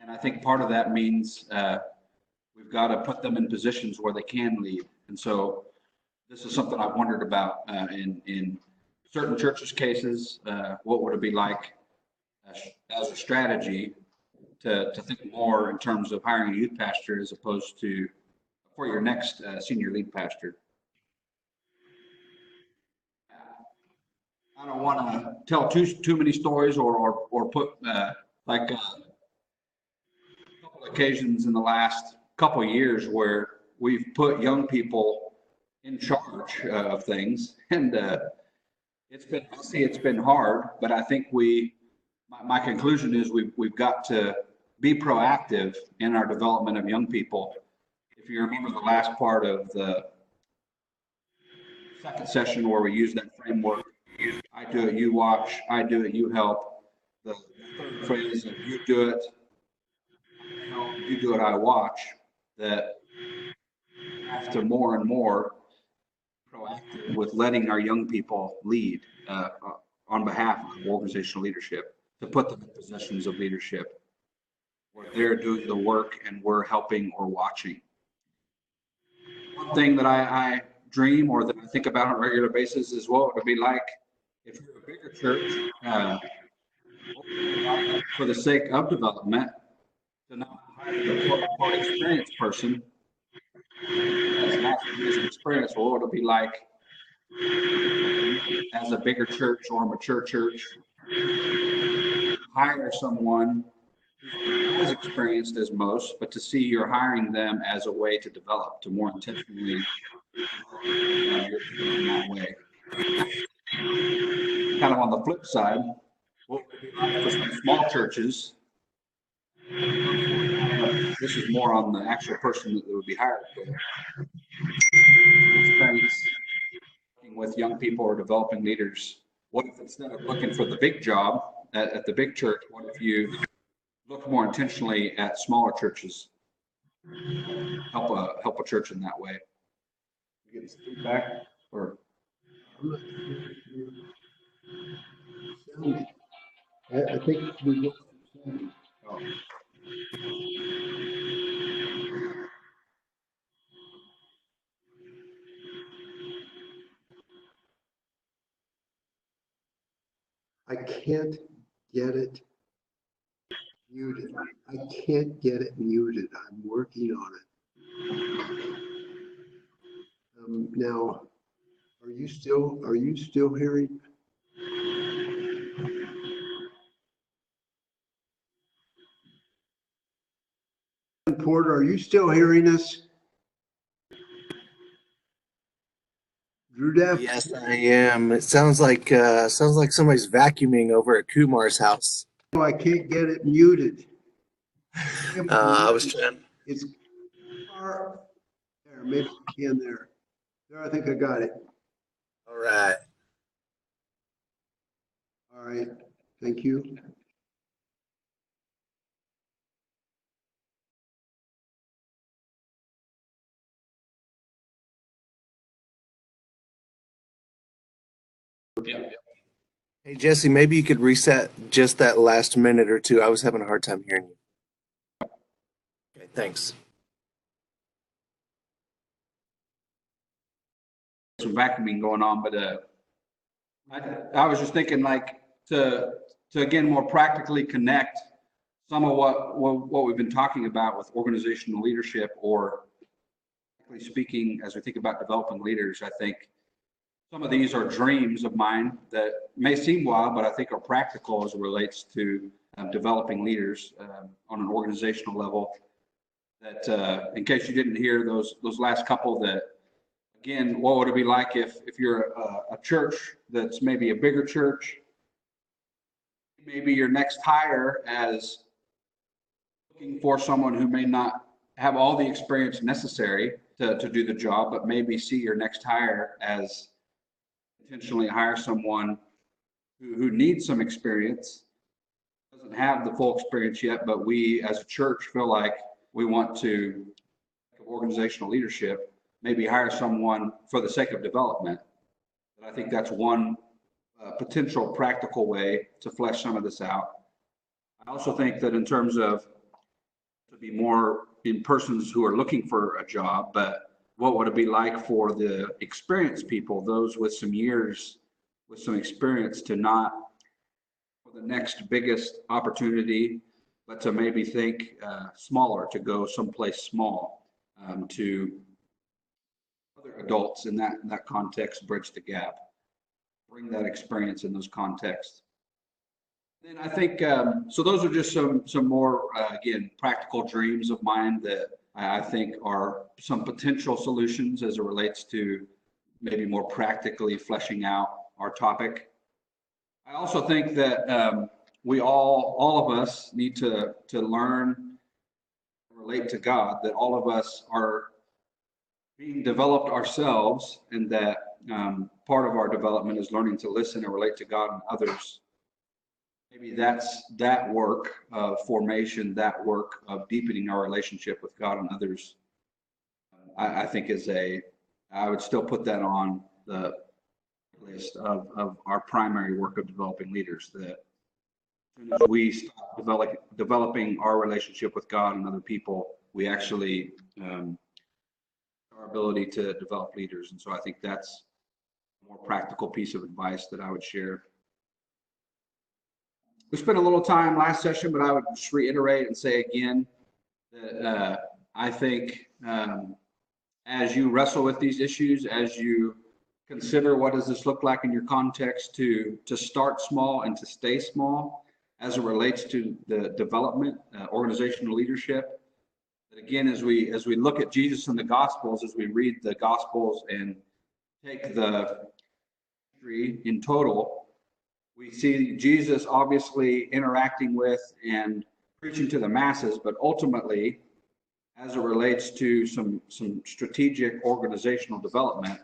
And I think part of that means we've got to put them in positions where they can lead. And so this is something I've wondered about in certain churches' cases, what would it be like as a strategy to think more in terms of hiring a youth pastor as opposed to for your next senior lead pastor? I don't want to tell too many stories or put like a couple occasions in the last couple of years where we've put young people in charge of things, and it's been messy, it's been hard, but I think my conclusion is we've got to be proactive in our development of young people. If you remember the last part of the second session where we used that framework, I do it, you watch, I do it, you help. The third phrase of you do it, I help, you do it, I watch, that have to more and more proactive with letting our young people lead on behalf of organizational leadership, to put them in positions of leadership where they're doing the work and we're helping or watching. One thing that I dream or that I think about on a regular basis is what it would be like if you're a bigger church, for the sake of development, to not hire the quote-unquote experienced person that's not years of experience. What would it be like as a bigger church or a mature church, hire someone who's not as experienced as most, but to see you're hiring them as a way to develop, to more intentionally in that way. Kind of on the flip side, what would it be like for some small churches? This is more on the actual person that would be hired. Experience working with young people or developing leaders. What if instead of looking for the big job at the big church, what if you look more intentionally at smaller churches? Help a church in that way. You get some feedback, or I think we get. oh. I can't get it muted. I can't get it muted. I'm working on it. Now, are you still hearing? Porter, are you still hearing us? Drew Depp? Yes, I am. It sounds like somebody's vacuuming over at Kumar's house. No, I can't get it muted. I was trying. It's far there, maybe I can there. There, I think I got it. All right. All right, thank you. Yeah. Hey, Jesse, maybe you could reset just that last minute or two. I was having a hard time hearing you. Okay, thanks. Some vacuuming going on, but I was just thinking like to again more practically connect some of what we've been talking about with organizational leadership, or speaking as we think about developing leaders. I think some of these are dreams of mine that may seem wild, but I think are practical as it relates to developing leaders on an organizational level. That in case you didn't hear those last couple, that again, what would it be like if you're a church that's maybe a bigger church? Maybe your next hire as looking for someone who may not have all the experience necessary to do the job, but maybe see your next hire as intentionally hire someone who needs some experience, doesn't have the full experience yet, but we as a church feel like we want to, organizational leadership, maybe hire someone for the sake of development. And I think that's one potential practical way to flesh some of this out. I also think that in terms of to be more in persons who are looking for a job, but what would it be like for the experienced people, those with some years with some experience to not for the next biggest opportunity, but to maybe think smaller, to go someplace small, to other adults in that context, bridge the gap, bring that experience in those contexts. Then I think, so those are just some more, again, practical dreams of mine that I think are some potential solutions as it relates to maybe more practically fleshing out our topic. I also think that we all of us need to learn, relate to God, that all of us are being developed ourselves, and that part of our development is learning to listen and relate to God and others. Maybe that's that work of formation, that work of deepening our relationship with God and others. I think I would still put that on the list of our primary work of developing leaders, that as soon as we stop developing our relationship with God and other people, we actually our ability to develop leaders. And so I think that's a more practical piece of advice that I would share. We spent a little time last session, but I would just reiterate and say again that I think as you wrestle with these issues, as you consider what does this look like in your context, to start small and to stay small as it relates to the development, organizational leadership. That again, as we look at Jesus in the Gospels, as we read the Gospels and take the history in total, we see Jesus obviously interacting with and preaching to the masses, but ultimately, as it relates to some strategic organizational development,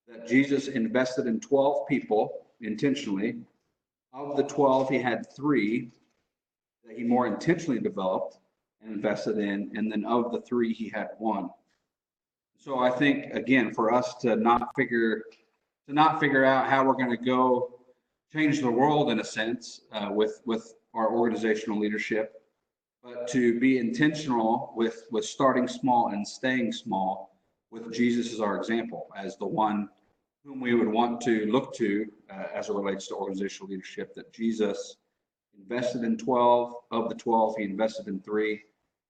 that Jesus invested in 12 people intentionally. Of the 12, he had 3 that he more intentionally developed and invested in, and then of the 3, he had 1. So I think, again, for us to not figure out how we're going to go change the world in a sense with our organizational leadership, but to be intentional with starting small and staying small, with Jesus as our example, as the one whom we would want to look to as it relates to organizational leadership. That Jesus invested in 12. Of the 12, he invested in 3,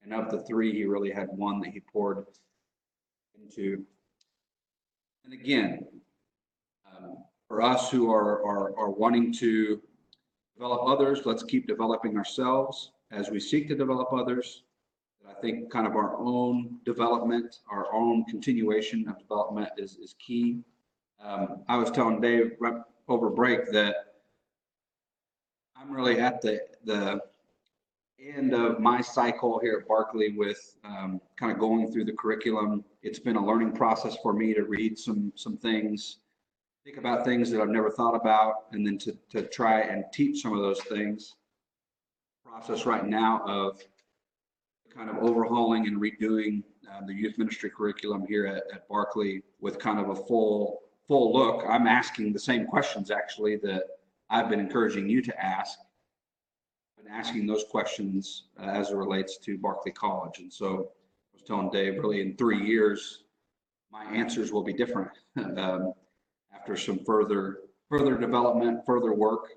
and of the 3, he really had 1 that he poured into. And again, for us who are wanting to develop others, let's keep developing ourselves as we seek to develop others. I think kind of our own development, our own continuation of development is key. I was telling Dave right over break that I'm really at the end of my cycle here at Barkley with kind of going through the curriculum. It's been a learning process for me to read some things, think about things that I've never thought about, and then to try and teach some of those things. Process right now of kind of overhauling and redoing the youth ministry curriculum here at Barkley with kind of a full look. I'm asking the same questions actually that I've been encouraging you to ask. I've been asking those questions as it relates to Barkley College. And so I was telling Dave, really in 3 years, my answers will be different after some further development, further work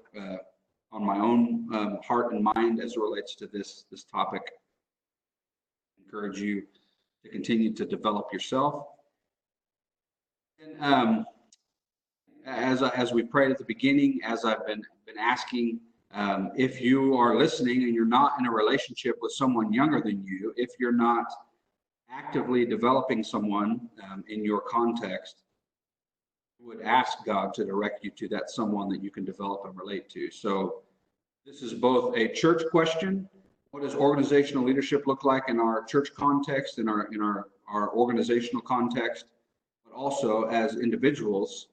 on my own heart and mind as it relates to this topic. I encourage you to continue to develop yourself. And as we prayed at the beginning, as I've been asking, if you are listening and you're not in a relationship with someone younger than you, if you're not actively developing someone in your context, would ask God to direct you to that someone that you can develop and relate to. So this is both a church question. What does organizational leadership look like in our church context, in our organizational context, but also as individuals,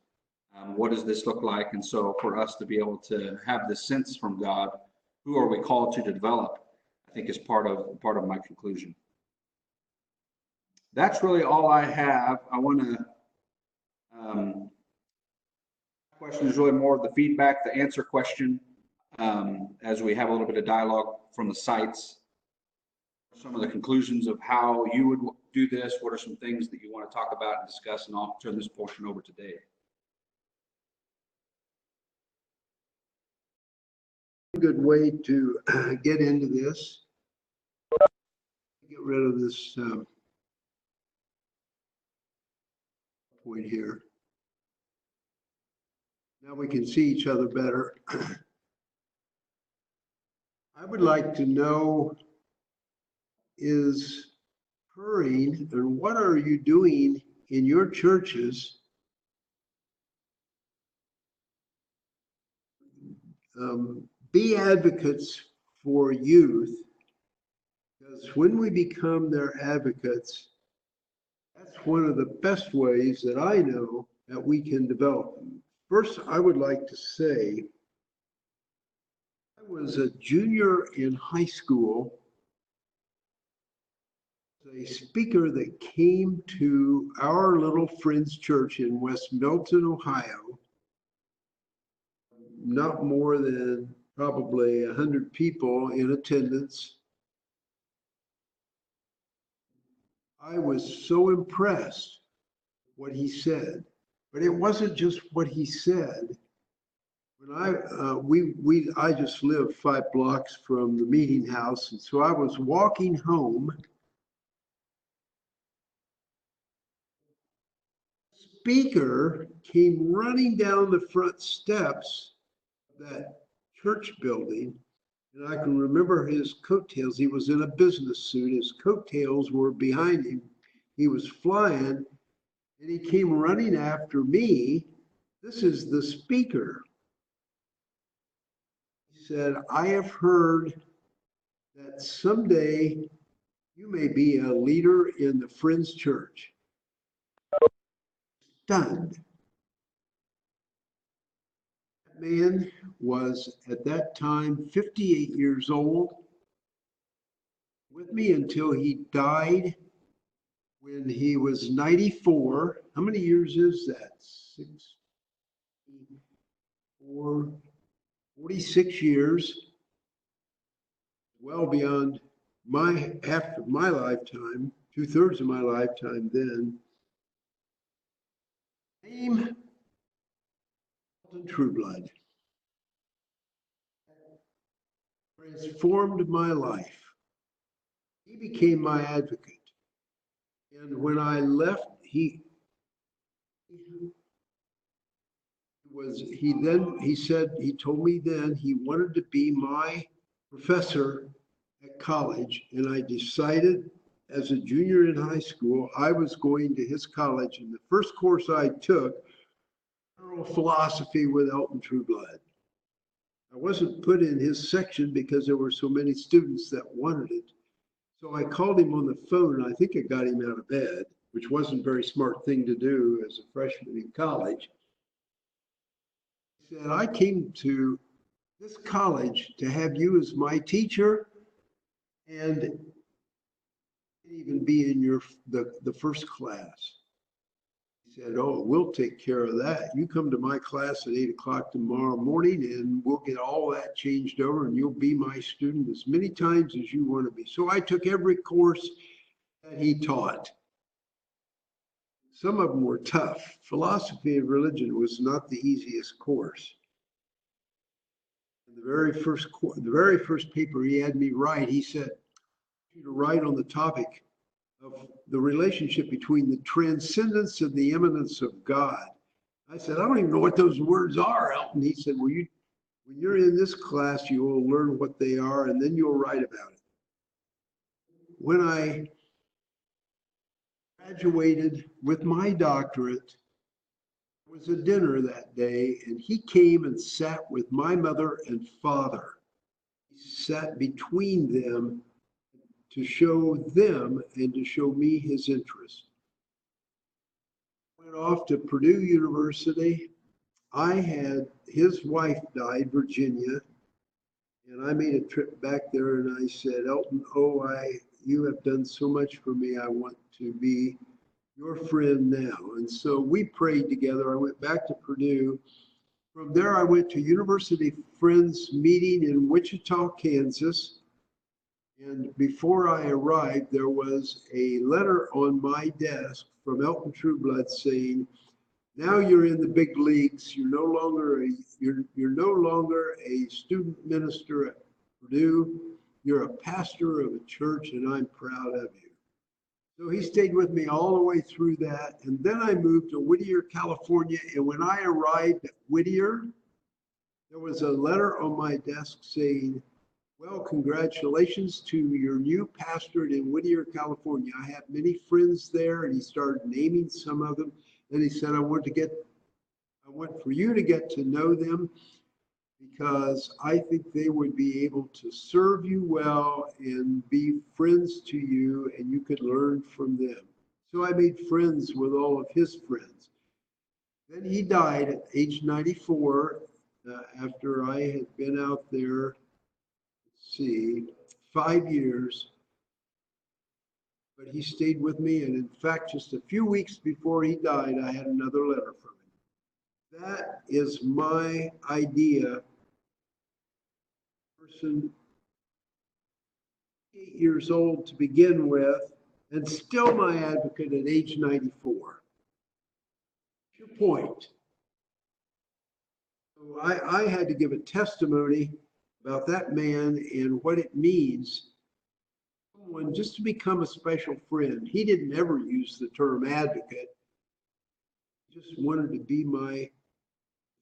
what does this look like? And so for us to be able to have this sense from God, who are we called to develop, I think is part of my conclusion. That's really all I have. I want to question is really more of the feedback, the answer question, as we have a little bit of dialogue from the sites. Some of the conclusions of how you would do this. What are some things that you want to talk about and discuss? And I'll turn this portion over to Dave. good way to get into this. Get rid of this point here. Now we can see each other better. I would like to know is occurring and what are you doing in your churches be advocates for youth, because when we become their advocates, that's one of the best ways that I know that we can develop them. First, I would like to say I was a junior in high school. A speaker that came to our little Friends Church in West Milton, Ohio, not more than probably 100 people in attendance. I was so impressed with what he said, but it wasn't just what he said. When I just lived 5 blocks from the meeting house, and so I was walking home. Speaker came running down the front steps of that church building, and I can remember his coattails. He was in a business suit. His coattails were behind him. He was flying, and he came running after me. This is the speaker. He said, I have heard that someday you may be a leader in the Friends Church. Stunned. That man was at that time 58 years old, with me until he died when he was 94. How many years is that? 64, 46 years, well beyond half of my lifetime, 2/3 of my lifetime then. Name Trueblood transformed my life. He became my advocate. And when I left, he told me then he wanted to be my professor at college. And I decided as a junior in high school, I was going to his college. And the first course I took, general philosophy with Elton Trueblood. I wasn't put in his section because there were so many students that wanted it. So I called him on the phone, and I think it got him out of bed, which wasn't a very smart thing to do as a freshman in college. He said, I came to this college to have you as my teacher and even be in the first class. He said, oh, we'll take care of that. You come to my class at 8 o'clock tomorrow morning and we'll get all that changed over and you'll be my student as many times as you want to be. So I took every course that he taught. Some of them were tough. Philosophy of religion was not the easiest course. The very first paper he had me write, he said, I want you to write on the topic of the relationship between the transcendence and the immanence of God. I said, I don't even know what those words are, Elton. He said, well, when you're in this class, you will learn what they are, and then you'll write about it. When I graduated with my doctorate, there was a dinner that day, and he came and sat with my mother and father. He sat between them to show them and to show me his interest. Went off to Purdue University. His wife died, Virginia, and I made a trip back there and I said, Elton, you have done so much for me. I want to be your friend now. And so we prayed together. I went back to Purdue. From there, I went to University Friends meeting in Wichita, Kansas. And before I arrived, there was a letter on my desk from Elton Trueblood saying, Now you're in the big leagues. You're no longer a student minister at Purdue. You're a pastor of a church, and I'm proud of you. So he stayed with me all the way through that. And then I moved to Whittier, California. And when I arrived at Whittier, there was a letter on my desk saying, well, congratulations to your new pastorate in Whittier, California. I have many friends there. And he started naming some of them. Then he said, I want for you to get to know them because I think they would be able to serve you well and be friends to you, and you could learn from them. So I made friends with all of his friends. Then he died at age 94 after I had been out there, 5 years. But he stayed with me, and in fact, just a few weeks before he died, I had another letter from him. That is my idea. Person 8 years old to begin with, and still my advocate at age 94. Your point. So I had to give a testimony about that man and what it means someone just to become a special friend. He didn't ever use the term advocate. He just wanted to be my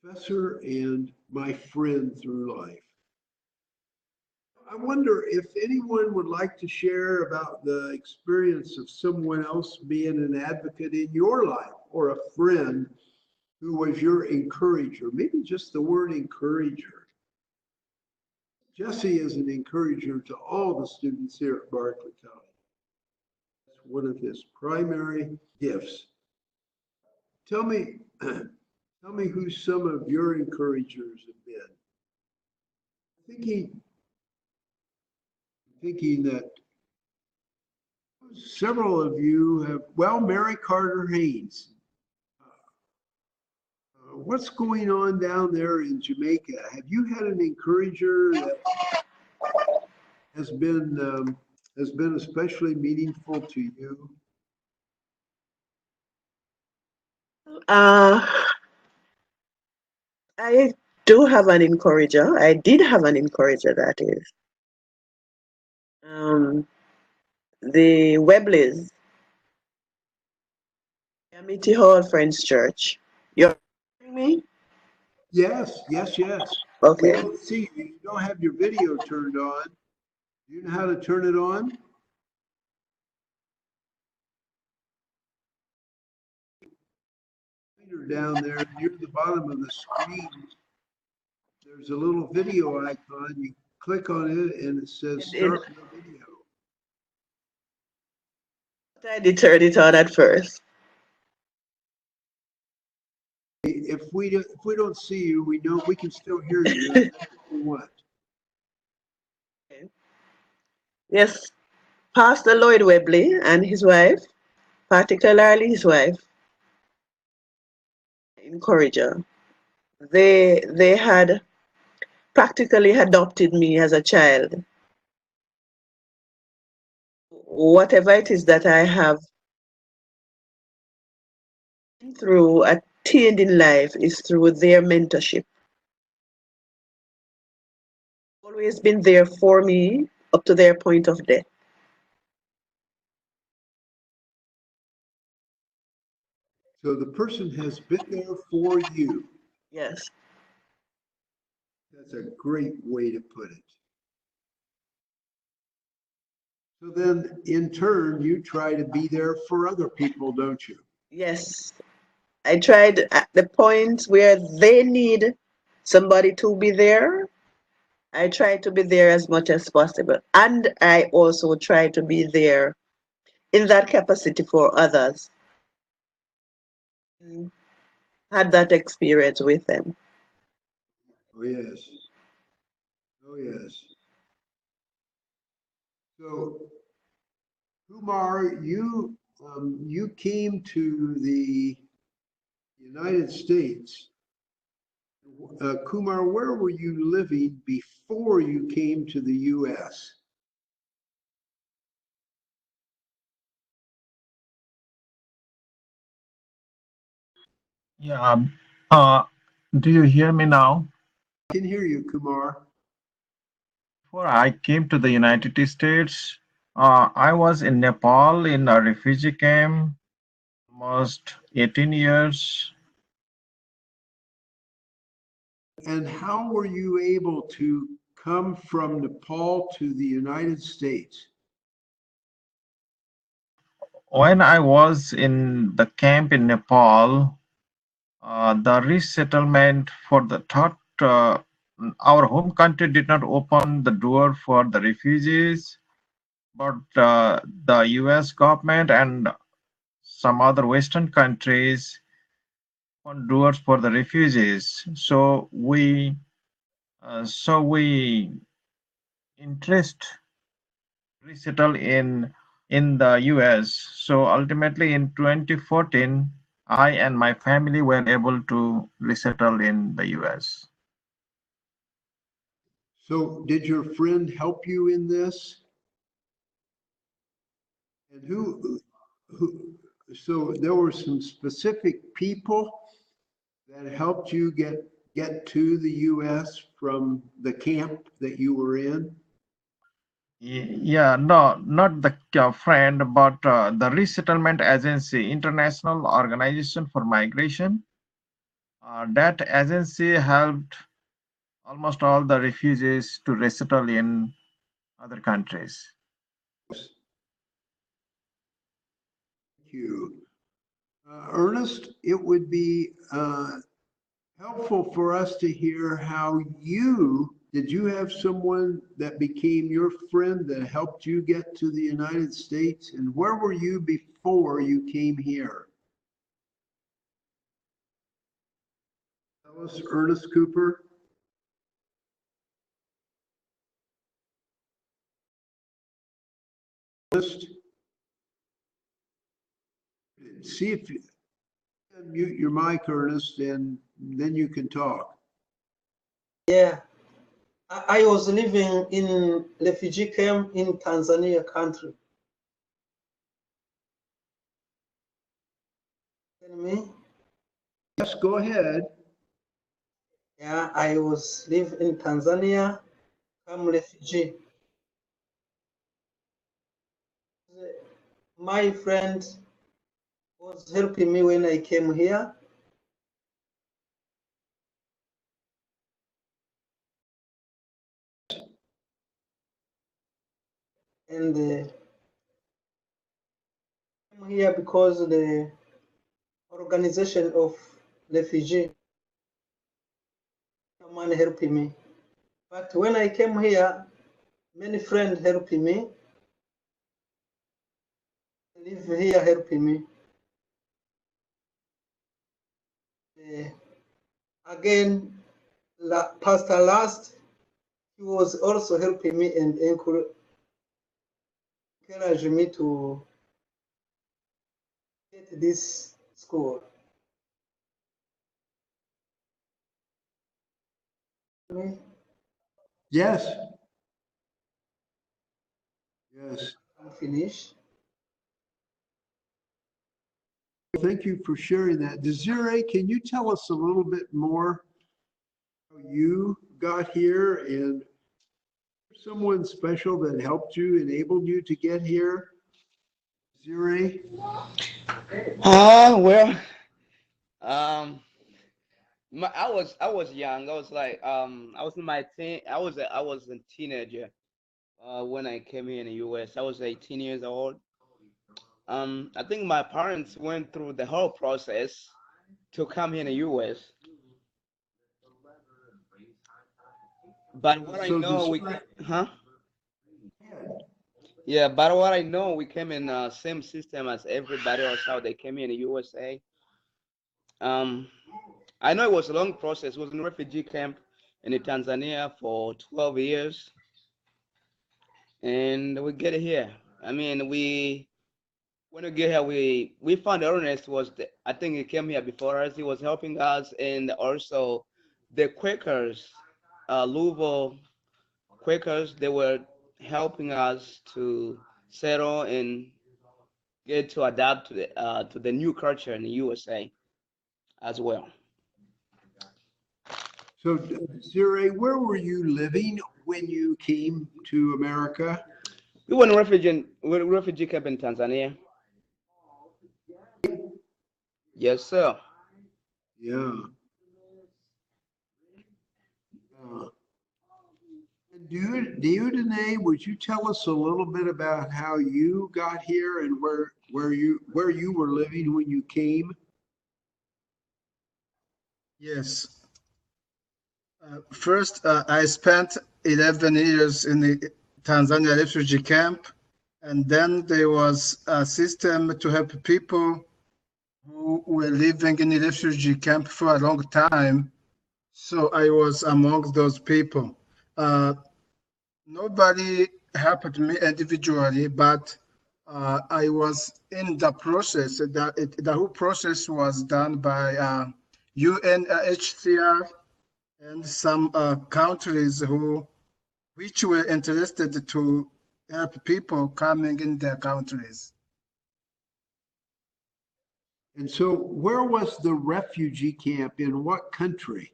professor and my friend through life. I wonder if anyone would like to share about the experience of someone else being an advocate in your life or a friend who was your encourager, maybe just the word encourager. Jesse is an encourager to all the students here at Berkeley County. That's one of his primary gifts. Tell me who some of your encouragers have been. Thinking that several of you have, well, Mary Carter Haynes. What's going on down there in Jamaica? Have you had an encourager that has been especially meaningful to you? I do have an encourager. I did have an encourager, that is. The Webleys, Amity Hall Friends Church. You're hearing me? Yes. Okay. We don't see you. You don't have your video turned on. Do you know how to turn it on? Down there near the bottom of the screen, there's a little video icon. You click on it and it says start the video. I did turn it on at first. If we don't see you, we know we can still hear you. That's what we want. Okay. Yes, Pastor Lloyd Webley and his wife, particularly his wife, encourager. They had practically adopted me as a child. Whatever it is that I have been through, attained in life, is through their mentorship. Always been there for me up to their point of death. So the person has been there for you. Yes. That's a great way to put it. So then in turn, you try to be there for other people, don't you? Yes. I tried at the point where they need somebody to be there. I try to be there as much as possible. And I also try to be there in that capacity for others. Had that experience with them. Oh, yes. Oh, yes. So, Kumar, you came to the United States. Kumar, where were you living before you came to the U.S.? Yeah. Uh, do you hear me now? I can hear you, Kumar. Before I came to the United States, I was in Nepal in a refugee camp almost 18 years. And how were you able to come from Nepal to the United States? When I was in the camp in Nepal, the resettlement for the thought our home country did not open the door for the refugees, but the US government and some other Western countries opened doors for the refugees. So we interest resettle in the US. So ultimately in 2014, I and my family were able to resettle in the US. So did your friend help you in this? And who, so there were some specific people that helped you get to the US from the camp that you were in? Yeah, no, not the friend, but the Resettlement Agency, International Organization for Migration. That agency helped almost all the refugees to resettle in other countries. Thank you. Ernest, it would be helpful for us to hear how did you have someone that became your friend that helped you get to the United States? And where were you before you came here? Tell us, Ernest Cooper. Ernest, see if you mute your mic, Ernest, and then you can talk. Yeah, I was living in refugee camp in Tanzania country. Tell me? Yes, go ahead. Yeah, I was live in Tanzania, come refugee. My friend was helping me when I came here. And came here because the organization of refugee someone helping me. But when I came here, many friends helping me. Live here helping me. Again, Pastor Last, he was also helping me and encouraging me to get this school. Yes. Yes. I'm finished. Thank you for sharing that. Desiree, can you tell us a little bit more how you got here and someone special that helped you, enabled you to get here? Desiree? Well, um, I was young. I was like I was in my teen. I was a teenager when I came here in the U.S. I was 18 years old. I think my parents went through the whole process to come here in the U.S. But what I So know, Desiree, huh? Yeah, but what I know, we came in same system as everybody else how they came here in the USA. Um, I know it was a long process. It was in a refugee camp in Tanzania for 12 years. And we get here. I mean, when we get here, we found Ernest I think he came here before us. He was helping us, and also the Quakers, Louisville Quakers, they were helping us to settle and get to adapt to the new culture in the USA. as well. So, Zire, where were you living when you came to America? We were in refugee camp in Tanzania. Yes, sir. Yeah. Uh, and Dieudonné, would you tell us a little bit about how you got here and where you were living when you came? Yes. First, I spent 11 years in the Tanzania refugee camp, and then there was a system to help people who were living in the refugee camp for a long time. So I was among those people. Nobody helped me individually, but I was in the process. The whole process was done by UNHCR and some countries which were interested to help people coming in their countries. And so where was the refugee camp, in what country?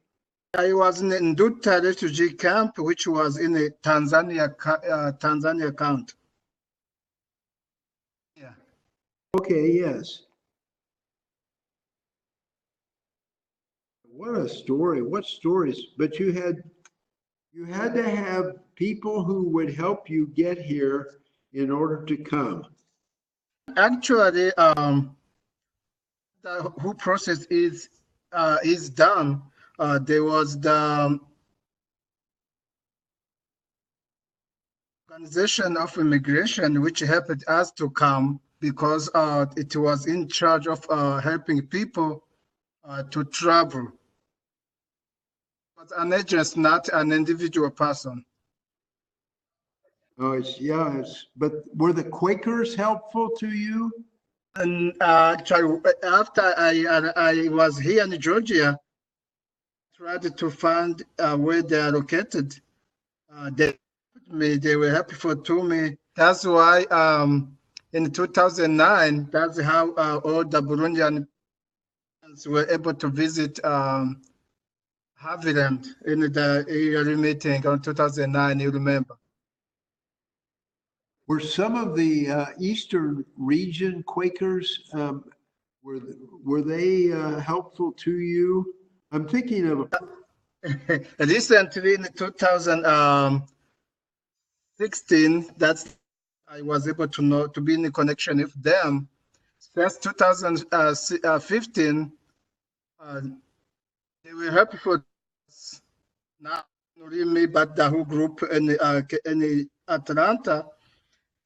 I was in Nduta refugee camp, which was in a Tanzania country. Yeah. Okay, yes. What a story. What stories? But you had to have people who would help you get here in order to come. Actually, the whole process is done. There was the Organization of Immigration which helped us to come because it was in charge of helping people to travel. But an agent, not an individual person. Oh, but were the Quakers helpful to you? And actually, after I was here in Georgia, tried to find where they are located. They were helpful to me. That's why in 2009, that's how all the Burundians were able to visit Haviland in the yearly meeting on 2009, you remember. Were some of the Eastern region Quakers, were they helpful to you? I'm thinking of Recently in 2016, that's I was able to be in a connection with them. Since 2015, they were helpful. Not only me, but the whole group in Atlanta.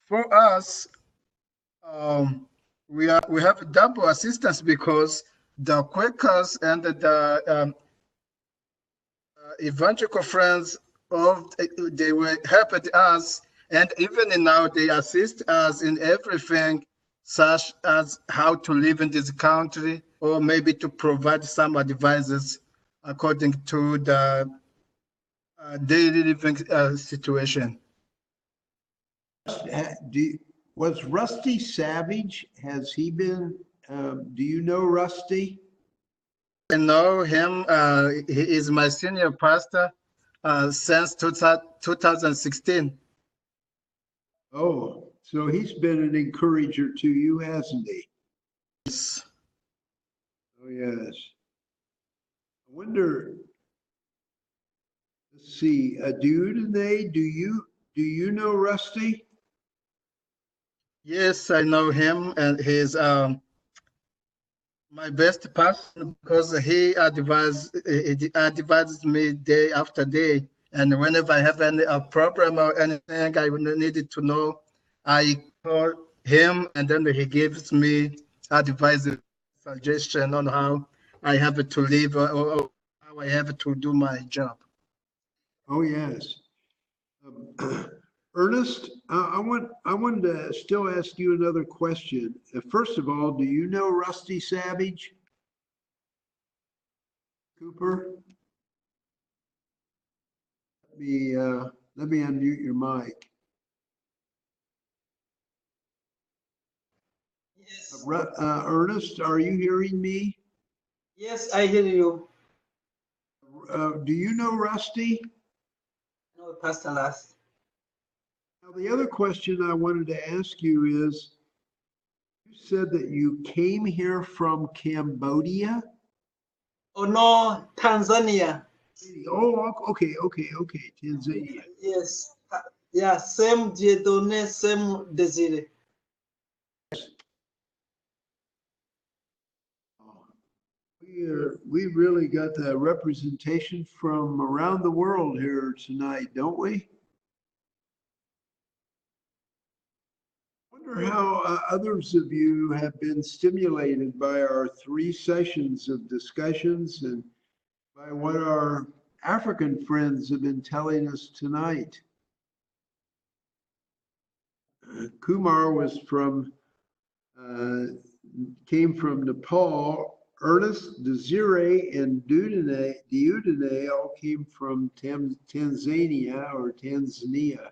For us, we have double assistance because the Quakers and the evangelical friends they were helping us, and even now they assist us in everything, such as how to live in this country, or maybe to provide some advices according to the daily living situation. Was Rusty Savage? Has he been? Do you know Rusty? I know him. He is my senior pastor since 2016. Oh, so he's been an encourager to you, hasn't he? Yes. Oh, yes. I wonder. Let's see. Dieudonné, do you know Rusty? Yes, I know him, and he's my best person because he advises me day after day. And whenever I have any problem or anything I needed to know, I call him, and then he gives me advice, suggestion on how I have to live or how I have to do my job. Oh, yes. Ernest, I wanted to still ask you another question. First of all, do you know Rusty Savage? Cooper? Let me unmute your mic. Yes. Ernest, are you hearing me? Yes, I hear you. Do you know Rusty? No, Pastor Last. Now, the other question I wanted to ask you is, you said that you came here from Cambodia? Oh no, Tanzania. Oh, okay, Tanzania. Yes. Yeah, same Dieudonné, same Desire. We really got the representation from around the world here tonight, don't we? Wonder how others of you have been stimulated by our 3 sessions of discussions and by what our African friends have been telling us tonight. Kumar was from, came from Nepal. Ernest, Desire, and Diudene all came from Tanzania or Tanzania.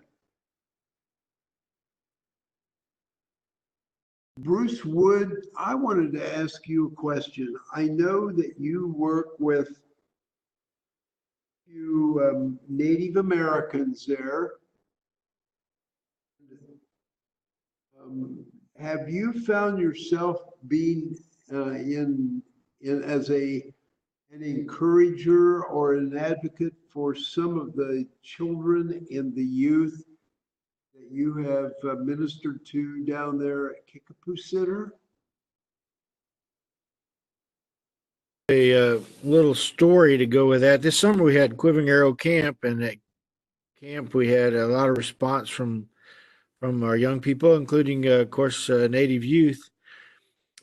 Bruce Wood, I wanted to ask you a question. I know that you work with a few Native Americans there. Have you found yourself being as an encourager or an advocate for some of the children and the youth that you have ministered to down there at Kickapoo Center? A little story to go with that. This summer we had Quivering Arrow Camp, and at camp we had a lot of response from our young people, including, of course, Native youth.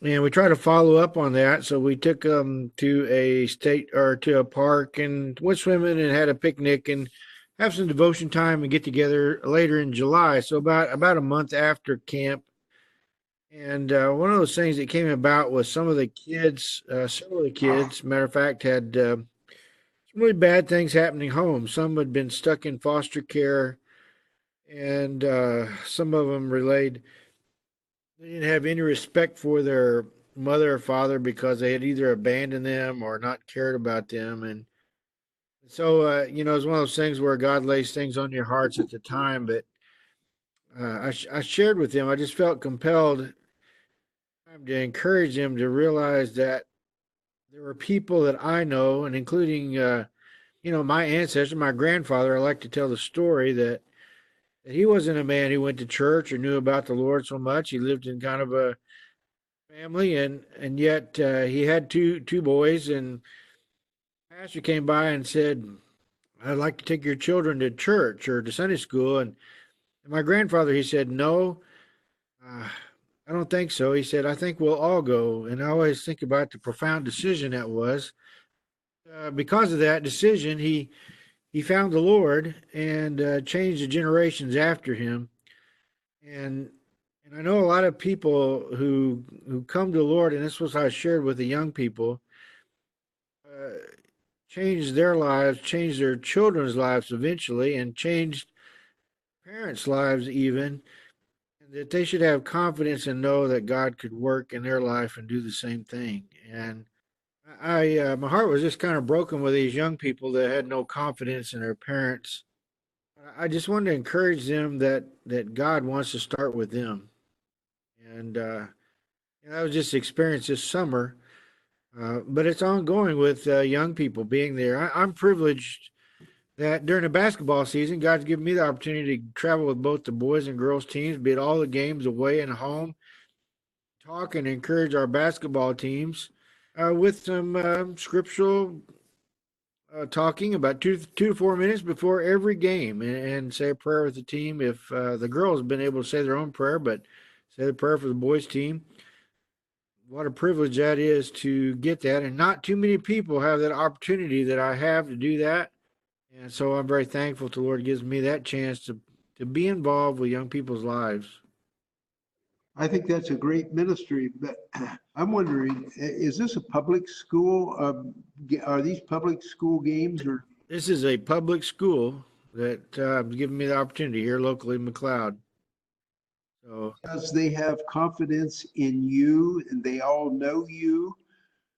And we try to follow up on that. So we took them to a state or to a park and went swimming and had a picnic and have some devotion time and get together later in July. So about a month after camp. And one of those things that came about was some of the kids, several of the kids, matter of fact, had some really bad things happening home. Some had been stuck in foster care, and some of them relayed they didn't have any respect for their mother or father because they had either abandoned them or not cared about them. And so, it's one of those things where God lays things on your hearts at the time. But I shared with them, I just felt compelled to encourage them to realize that there were people that I know, and including, my ancestor, my grandfather. I like to tell the story that he wasn't a man who went to church or knew about the Lord so much. He lived in kind of a family, and yet he had two boys, and pastor came by and said, "I'd like to take your children to church or to Sunday school." And my grandfather, he said, "No, I don't think so." He said, "I think we'll all go." And I always think about the profound decision that was. Because of that decision, he found the Lord and changed the generations after him. And I know a lot of people who come to the Lord, and this was how I shared with the young people, uh, changed their lives, changed their children's lives eventually, and changed parents' lives even, and that they should have confidence and know that God could work in their life and do the same thing. And my heart was just kind of broken with these young people that had no confidence in their parents. I just wanted to encourage them that God wants to start with them. And that was just experience this summer. But it's ongoing with young people being there. I'm privileged that during the basketball season, God's given me the opportunity to travel with both the boys and girls teams, be at all the games away and home, talk and encourage our basketball teams with some scriptural talking about 2 to 4 minutes before every game, and say a prayer with the team. If the girls have been able to say their own prayer, but say the prayer for the boys team. What a privilege that is to get that, and not too many people have that opportunity that I have to do that. And so I'm very thankful to the Lord gives me that chance to be involved with young people's lives. I think that's a great ministry, but I'm wondering, is this a public school? Are these public school games or? This is a public school that has given me the opportunity here locally in McLeod. So Because they have confidence in you and they all know you,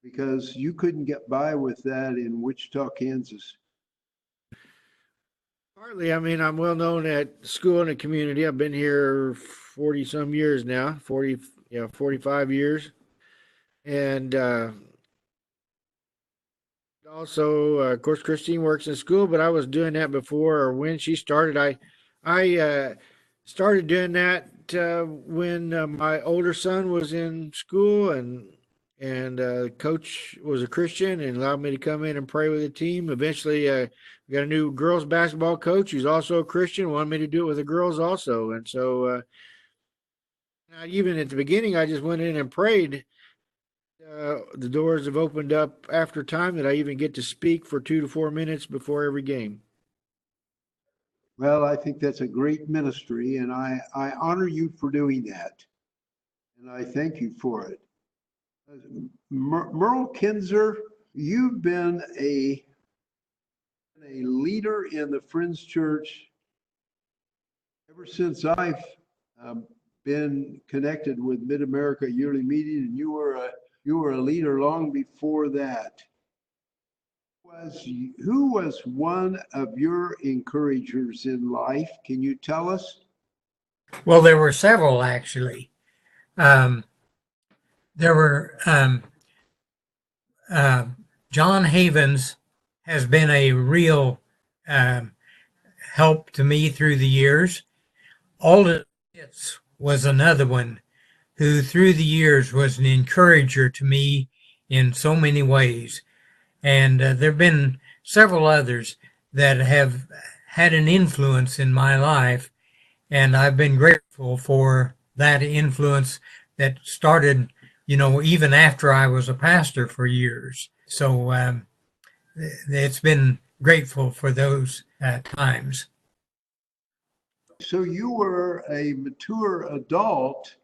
because you couldn't get by with that in Wichita, Kansas. Partly, I mean, I'm well known at school and the community. I've been here 40 some years now, 45 years. And also, of course, Christine works in school, but I was doing that before or when she started. I started doing that when my older son was in school, and coach was a Christian and allowed me to come in and pray with the team. Eventually, we got a new girls basketball coach who's also a Christian, wanted me to do it with the girls also, and so now even at the beginning, I just went in and prayed. The doors have opened up after time that I even get to speak for 2 to 4 minutes before every game. Well, I think that's a great ministry, and I honor you for doing that. And I thank you for it. Merle Kinzer, you've been a leader in the Friends Church ever since I've been connected with Mid-America Yearly Meeting, and you were a leader long before that. Who was one of your encouragers in life? Can you tell us? Well, there were several actually. There were John Havens has been a real help to me through the years. Alden Pitts was another one who through the years was an encourager to me in so many ways. And there have been several others that have had an influence in my life, and I've been grateful for that influence that started, even after I was a pastor for years. So it's been grateful for those times. So you were a mature adult,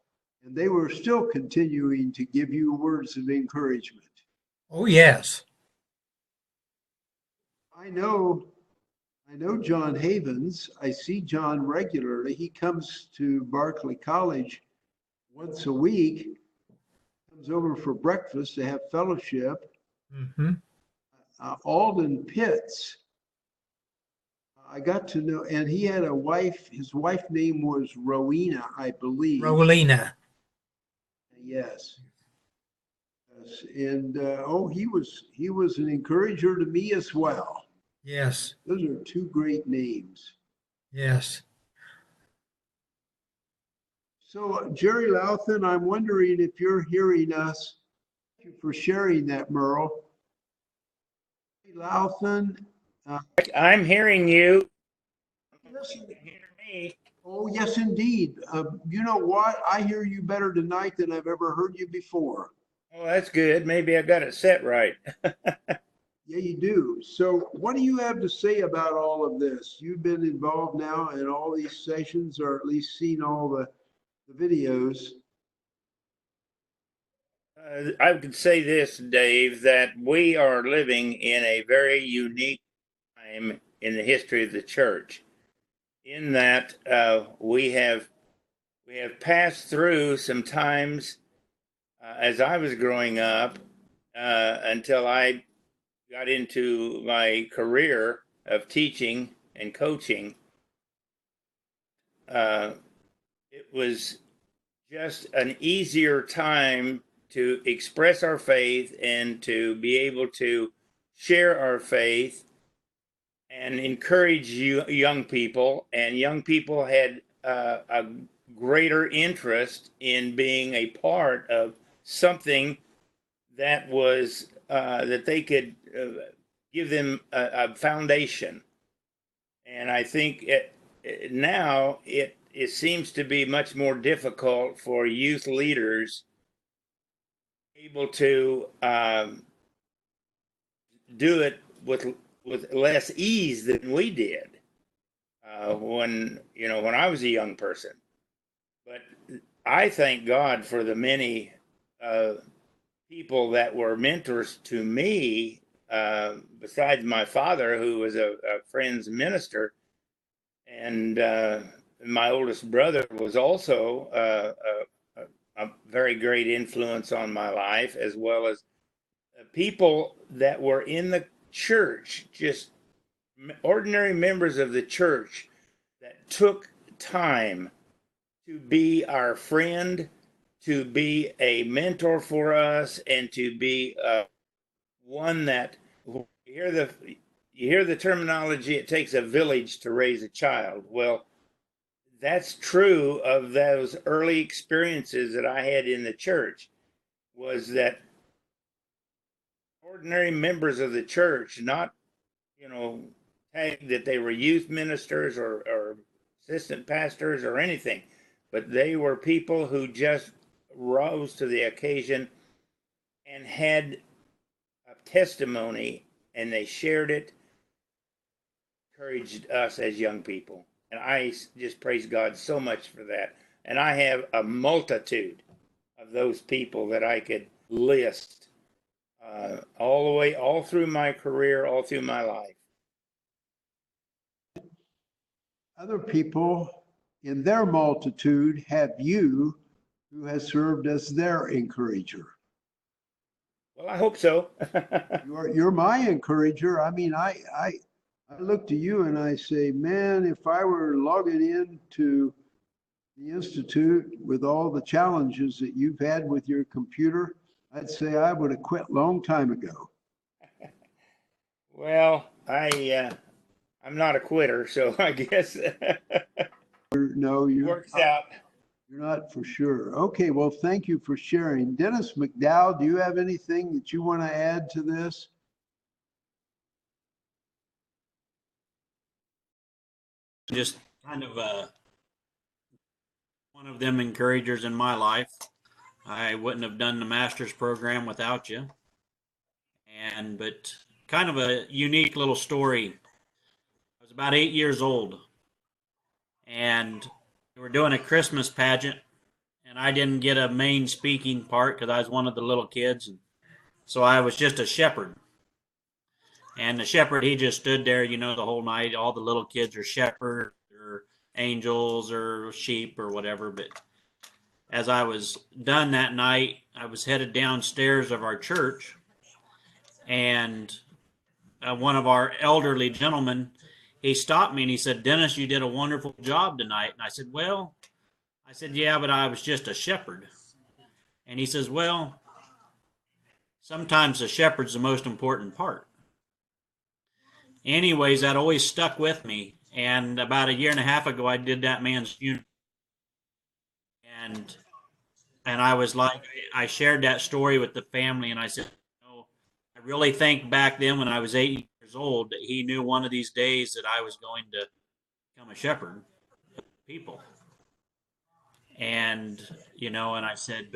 and they were still continuing to give you words of encouragement. Oh, yes. I know John Havens. I see John regularly. He comes to Berkeley College once a week, comes over for breakfast to have fellowship. Mm-hmm. Alden Pitts, I got to know, and he had a wife. His wife's name was Rowena, I believe. Rowena. Yes. And he was an encourager to me as well. Yes. Those are two great names. Yes. So Jerry Louthan, I'm wondering if you're hearing us. Thank you for sharing that, Merle. Louthan. I'm hearing you. Listen. Hear me. Oh, yes, indeed. You know what? I hear you better tonight than I've ever heard you before. Oh, that's good. Maybe I got it set right. Yeah, you do. So what do you have to say about all of this? You've been involved now in all these sessions, or at least seen all the videos. I could say this, Dave, that we are living in a very unique time in the history of the church, in that we have passed through some times as I was growing up until I got into my career of teaching and coaching. It was just an easier time to express our faith and to be able to share our faith and encourage young people. And young people had a greater interest in being a part of something that was that they could give them a foundation. And I think now it seems to be much more difficult for youth leaders able to do it with less ease than we did when I was a young person. But I thank God for the many people that were mentors to me, besides my father, who was a Friends minister, and my oldest brother was also a very great influence on my life, as well as people that were in the church, just ordinary members of the church that took time to be our friend, to be a mentor for us, and to be one that you hear the terminology, it takes a village to raise a child. Well, that's true of those early experiences that I had in the church, was that ordinary members of the church, not, tagged that they were youth ministers or assistant pastors or anything, but they were people who just rose to the occasion and had a testimony, and they shared it, encouraged us as young people. And I just praise God so much for that. And I have a multitude of those people that I could list all through my career, all through my life. Other people in their multitude have you who has served as their encourager. Well, I hope so. You're my encourager. I mean, I look to you and I say, man, if I were logging in to the Institute with all the challenges that you've had with your computer, I'd say I would have quit a long time ago. Well, I'm not a quitter, so I guess No, you works out. You're not for sure. Okay, well, thank you for sharing. Dennis McDowell, do you have anything that you want to add to this? Just kind of one of them encouragers in my life. I wouldn't have done the master's program without you. But kind of a unique little story. I was about 8 years old, and we were doing a Christmas pageant, and I didn't get a main speaking part because I was one of the little kids. So I was just a shepherd. And the shepherd, he just stood there, the whole night. All the little kids are shepherds or angels or sheep or whatever. But as I was done that night, I was headed downstairs of our church, and one of our elderly gentlemen, he stopped me and he said, "Dennis, you did a wonderful job tonight." And I said, "Yeah, but I was just a shepherd." And he says, "Well, sometimes the shepherd's the most important part." Anyways, that always stuck with me. And about a year and a half ago, I did that man's funeral. And I was like, I shared that story with the family, and I said, I really think back then when I was 8 years old that he knew one of these days that I was going to become a shepherd of people. And, and I said,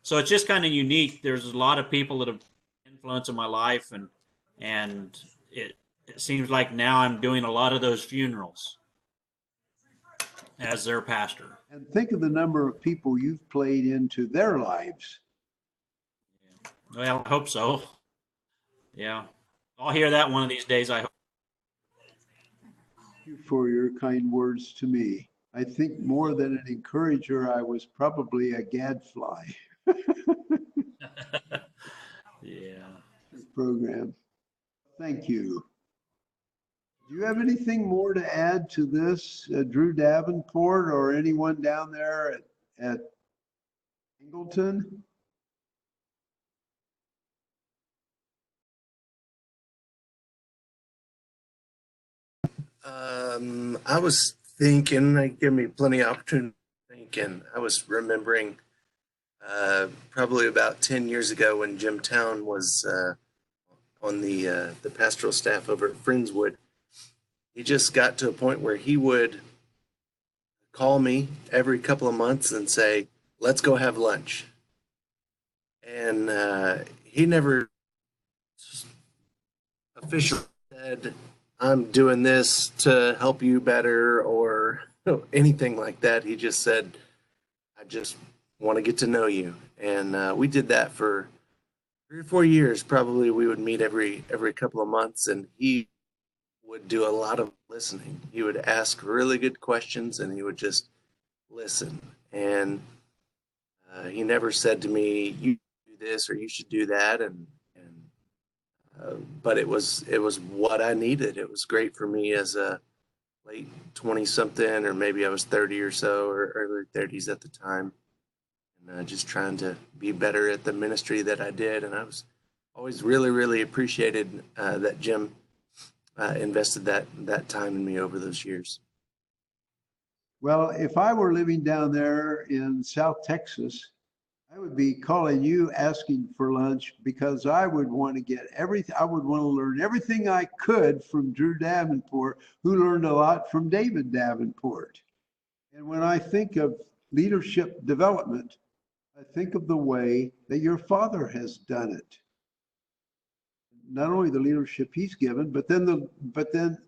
so it's just kind of unique. There's a lot of people that have influenced in my life, and it seems like now I'm doing a lot of those funerals as their pastor. And think of the number of people you've played into their lives. Well, I hope so. Yeah. I'll hear that one of these days, I hope. Thank you for your kind words to me. I think more than an encourager, I was probably a gadfly. Yeah. Program. Thank you. Do you have anything more to add to this, Drew Davenport, or anyone down there at Angleton? I was thinking, they give me plenty of opportunity thinking. I was remembering probably about 10 years ago when Jim Town was on the pastoral staff over at Friendswood. He just got to a point where he would call me every couple of months and say, "Let's go have lunch." And he never officially said, "I'm doing this to help you better," or anything like that. He just said, "I just want to get to know you." And we did that for 3 or 4 years. Probably we would meet every couple of months, and he would do a lot of listening. He would ask really good questions, and he would just listen. And he never said to me, "You do this or you should do that." And but it was what I needed. It was great for me as a late 20 something, or maybe I was 30 or so, or early 30s at the time, and just trying to be better at the ministry that I did. And I was always really, really appreciated that Jim invested that time in me over those years. Well, if I were living down there in South Texas, I would be calling you asking for lunch, because I would want to get everything. I would want to learn everything I could from Drew Davenport, who learned a lot from David Davenport. And when I think of leadership development, I think of the way that your father has done it. Not only the leadership he's given, but then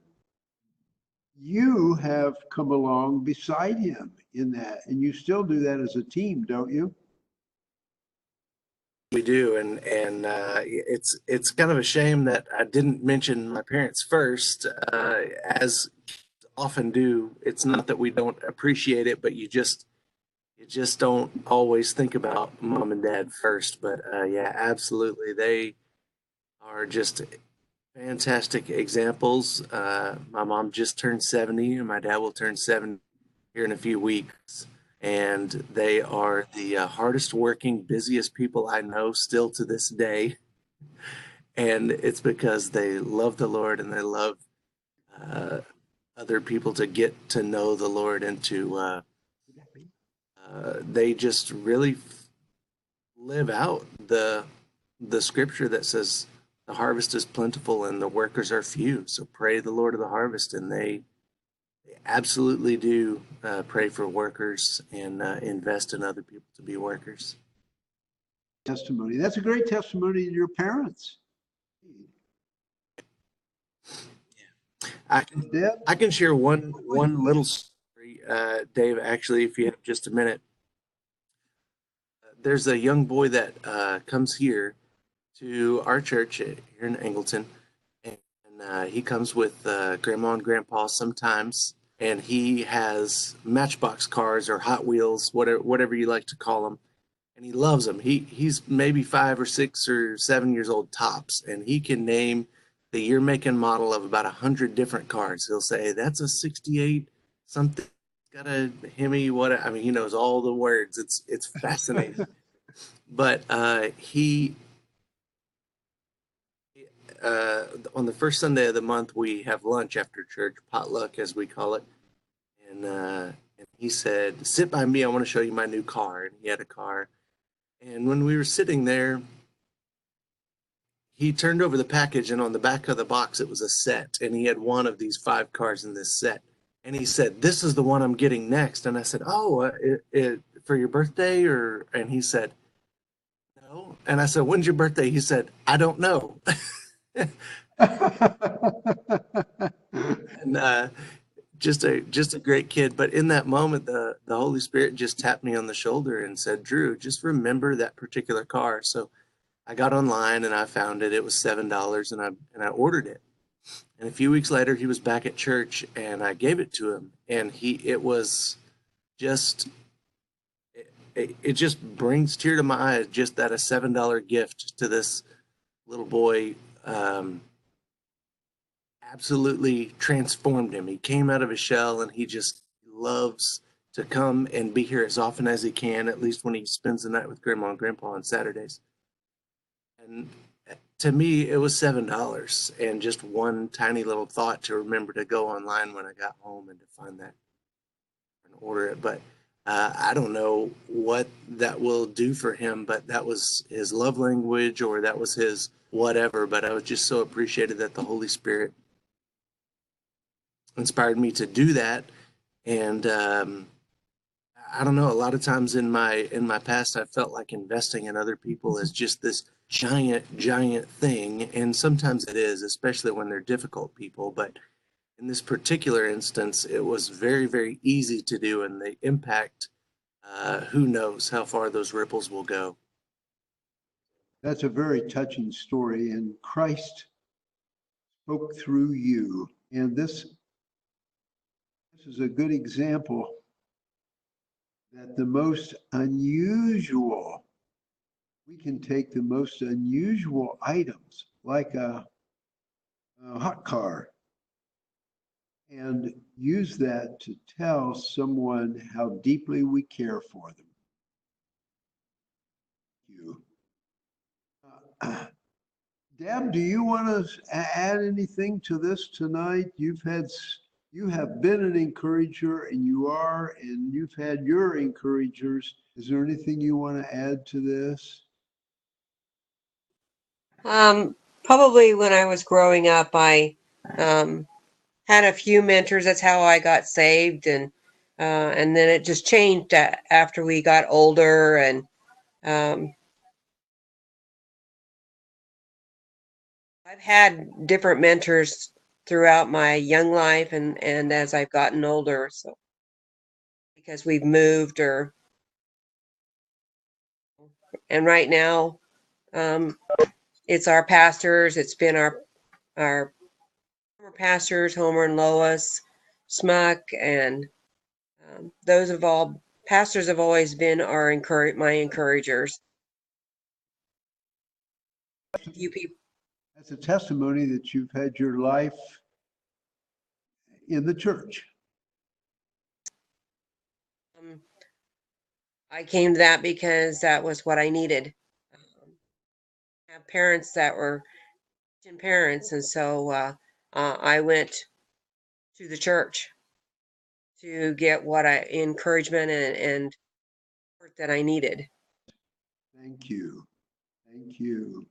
you have come along beside him in that, and you still do that as a team, don't you? We do, and it's kind of a shame that I didn't mention my parents first, as often do. It's not that we don't appreciate it, but you just don't always think about mom and dad first. But yeah, absolutely, they are just fantastic examples. My mom just turned 70, and my dad will turn 70 here in a few weeks. And they are the hardest working, busiest people I know still to this day. And it's because they love the Lord, and they love other people to get to know the Lord, and to they just really live out the scripture that says the harvest is plentiful and the workers are few. So pray the Lord of the harvest, and they absolutely do pray for workers and invest in other people to be workers. Testimony. That's a great testimony to your parents. I can share one little story, Dave, actually, if you have just a minute. There's a young boy that comes here to our church here in Angleton, and he comes with grandma and grandpa sometimes, and he has Matchbox cars or Hot Wheels, whatever you like to call them, and he loves them. He's maybe 5 or 6 or 7 years old tops, and he can name the year, make, and model of about 100 different cars. He'll say, that's a 68 something, got a Hemi, I mean, he knows all the words. It's fascinating. But he on the first Sunday of the month, we have lunch after church, potluck as we call it. And he said, sit by me, I want to show you my new car. And he had a car. And when we were sitting there, he turned over the package, and on the back of the box, it was a set. And he had one of these 5 cars in this set. And he said, this is the one I'm getting next. And I said, oh, for your birthday? And he said, no. And I said, when's your birthday? He said, I don't know. And just a great kid. But in that moment, the Holy Spirit just tapped me on the shoulder and said, Drew, just remember that particular car. So I got online and I found it. It was $7, and I ordered it. And a few weeks later, he was back at church, and I gave it to him. And it was just, it just brings tear to my eye, just that a $7 gift to this little boy absolutely transformed him. He came out of his shell, and he just loves to come and be here as often as he can, at least when he spends the night with grandma and grandpa on Saturdays. And to me, it was $7 and just one tiny little thought to remember to go online when I got home and to find that and order it. But I don't know what that will do for him, but that was his love language, or that was his whatever. But I was just so appreciated that the Holy Spirit inspired me to do that. And I don't know, a lot of times in my past, I felt like investing in other people is just this giant thing. And sometimes it is, especially when they're difficult people. But in this particular instance, it was very, very easy to do. And the impact, who knows how far those ripples will go. That's a very touching story. And Christ spoke through you. And this is a good example that the most unusual, we can take the most unusual items like a hot car and use that to tell someone how deeply we care for them. Thank you. Deb, do you want to add anything to this tonight? You have been an encourager, and you've had your encouragers. Is there anything you want to add to this? Probably when I was growing up, I had a few mentors. That's how I got saved, and then it just changed after we got older, and I've had different mentors throughout my young life and as I've gotten older. So because we've moved and right now, it's our pastors. It's been our former pastors, Homer and Lois, Smuck, and those of all pastors have always been my encouragers. You people. That's a testimony that you've had your life in the church. I came to that because that was what I needed. I have parents that were Christian parents, and so I went to the church to get encouragement and support that I needed. Thank you. Thank you.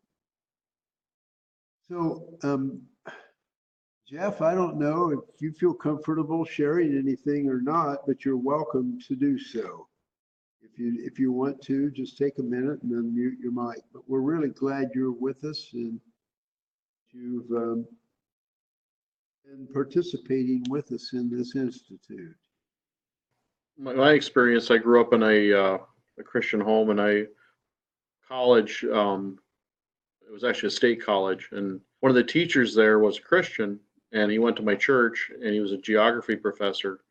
So, Jeff, I don't know if you feel comfortable sharing anything or not, but you're welcome to do so. If you want to, just take a minute and unmute your mic. But we're really glad you're with us and you've been participating with us in this institute. My experience, I grew up in a Christian home, and college, it was actually a state college, and one of the teachers there was a Christian, and he went to my church, and he was a geography professor,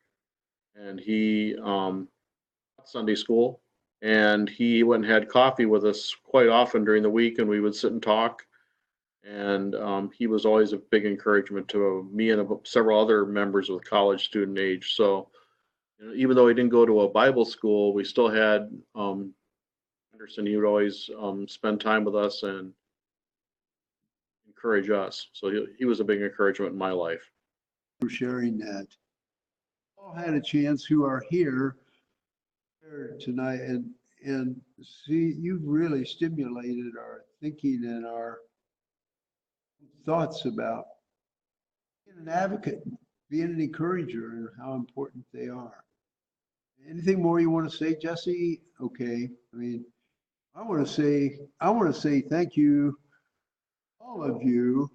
and he Sunday school, and he went and had coffee with us quite often during the week, and we would sit and talk. And he was always a big encouragement to me and several other members of the college student age. So, you know, even though he didn't go to a Bible school, we still had Anderson. He would always spend time with us and encourage us. So he was a big encouragement in my life. For sharing that. All had a chance who are here tonight, and see, you've really stimulated our thinking and our thoughts about being an advocate, being an encourager, and how important they are. Anything more you want to say, Jesse? Okay. I mean, I want to say thank you, all of you,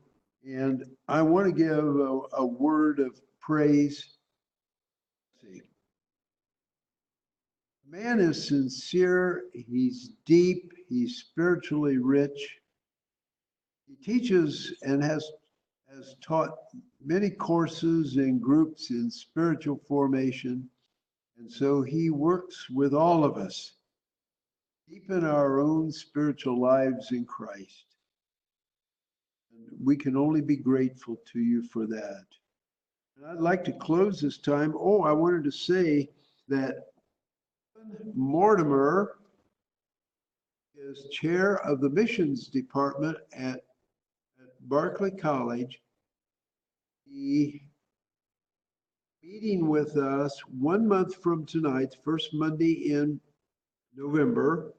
and I want to give a word of praise. The man is sincere, he's deep, he's spiritually rich. He teaches and has taught many courses and groups in spiritual formation. And so he works with all of us, deepen our own spiritual lives in Christ. And we can only be grateful to you for that. And I'd like to close this time. Oh, I wanted to say that Mortimer is chair of the missions department at Berkeley College. He meeting with us 1 month from tonight, first Monday in November.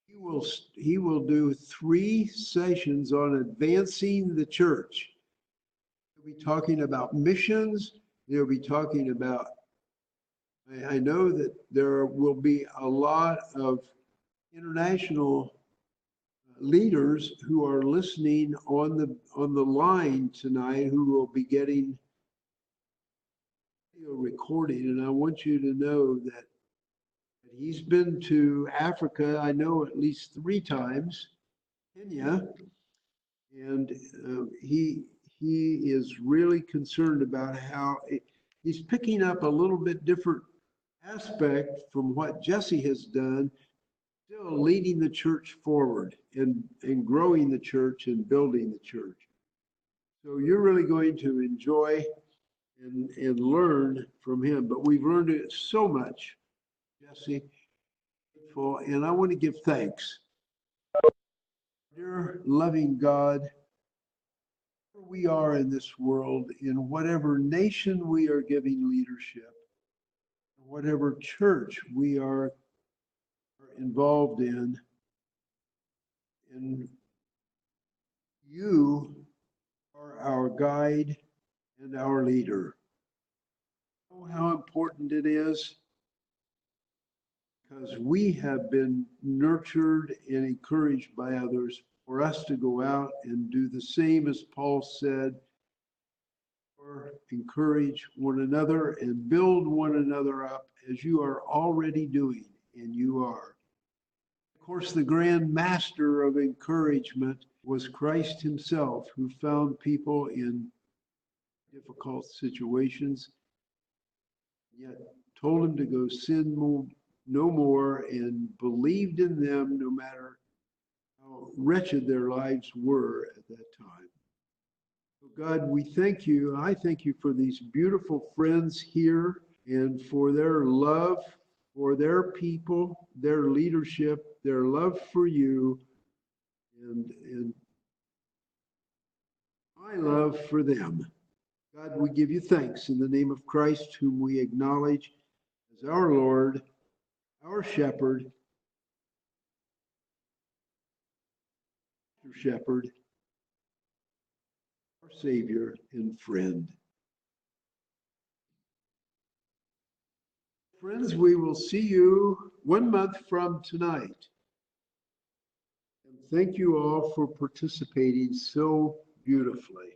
He will do 3 sessions on advancing the church. He'll be talking about missions. He'll be talking about, I know that there will be a lot of international leaders who are listening on the line tonight who will be getting video recording, and I want you to know that he's been to Africa, I know at least 3 times, Kenya, and he is really concerned about how he's picking up a little bit different aspect from what Jesse has done still leading the church forward and growing the church and building the church. So you're really going to enjoy and learn from him. But we've learned it so much, Jesse. And I want to give thanks. Dear loving God, where we are in this world, in whatever nation we are giving leadership, whatever church we are involved in, and you are our guide and our leader. Oh, how important it is, because we have been nurtured and encouraged by others for us to go out and do the same as Paul said, or encourage one another and build one another up as you are already doing, and you are. Of course, the grand master of encouragement was Christ himself, who found people in difficult situations, yet told them to go sin no more, and believed in them no matter how wretched their lives were at that time. So God, we thank you. I thank you for these beautiful friends here and for their love for their people, their leadership, their love for you, and my love for them. God, we give you thanks in the name of Christ, whom we acknowledge as our Lord, our shepherd, our Savior and friend. Friends, we will see you 1 month from tonight. And thank you all for participating so beautifully.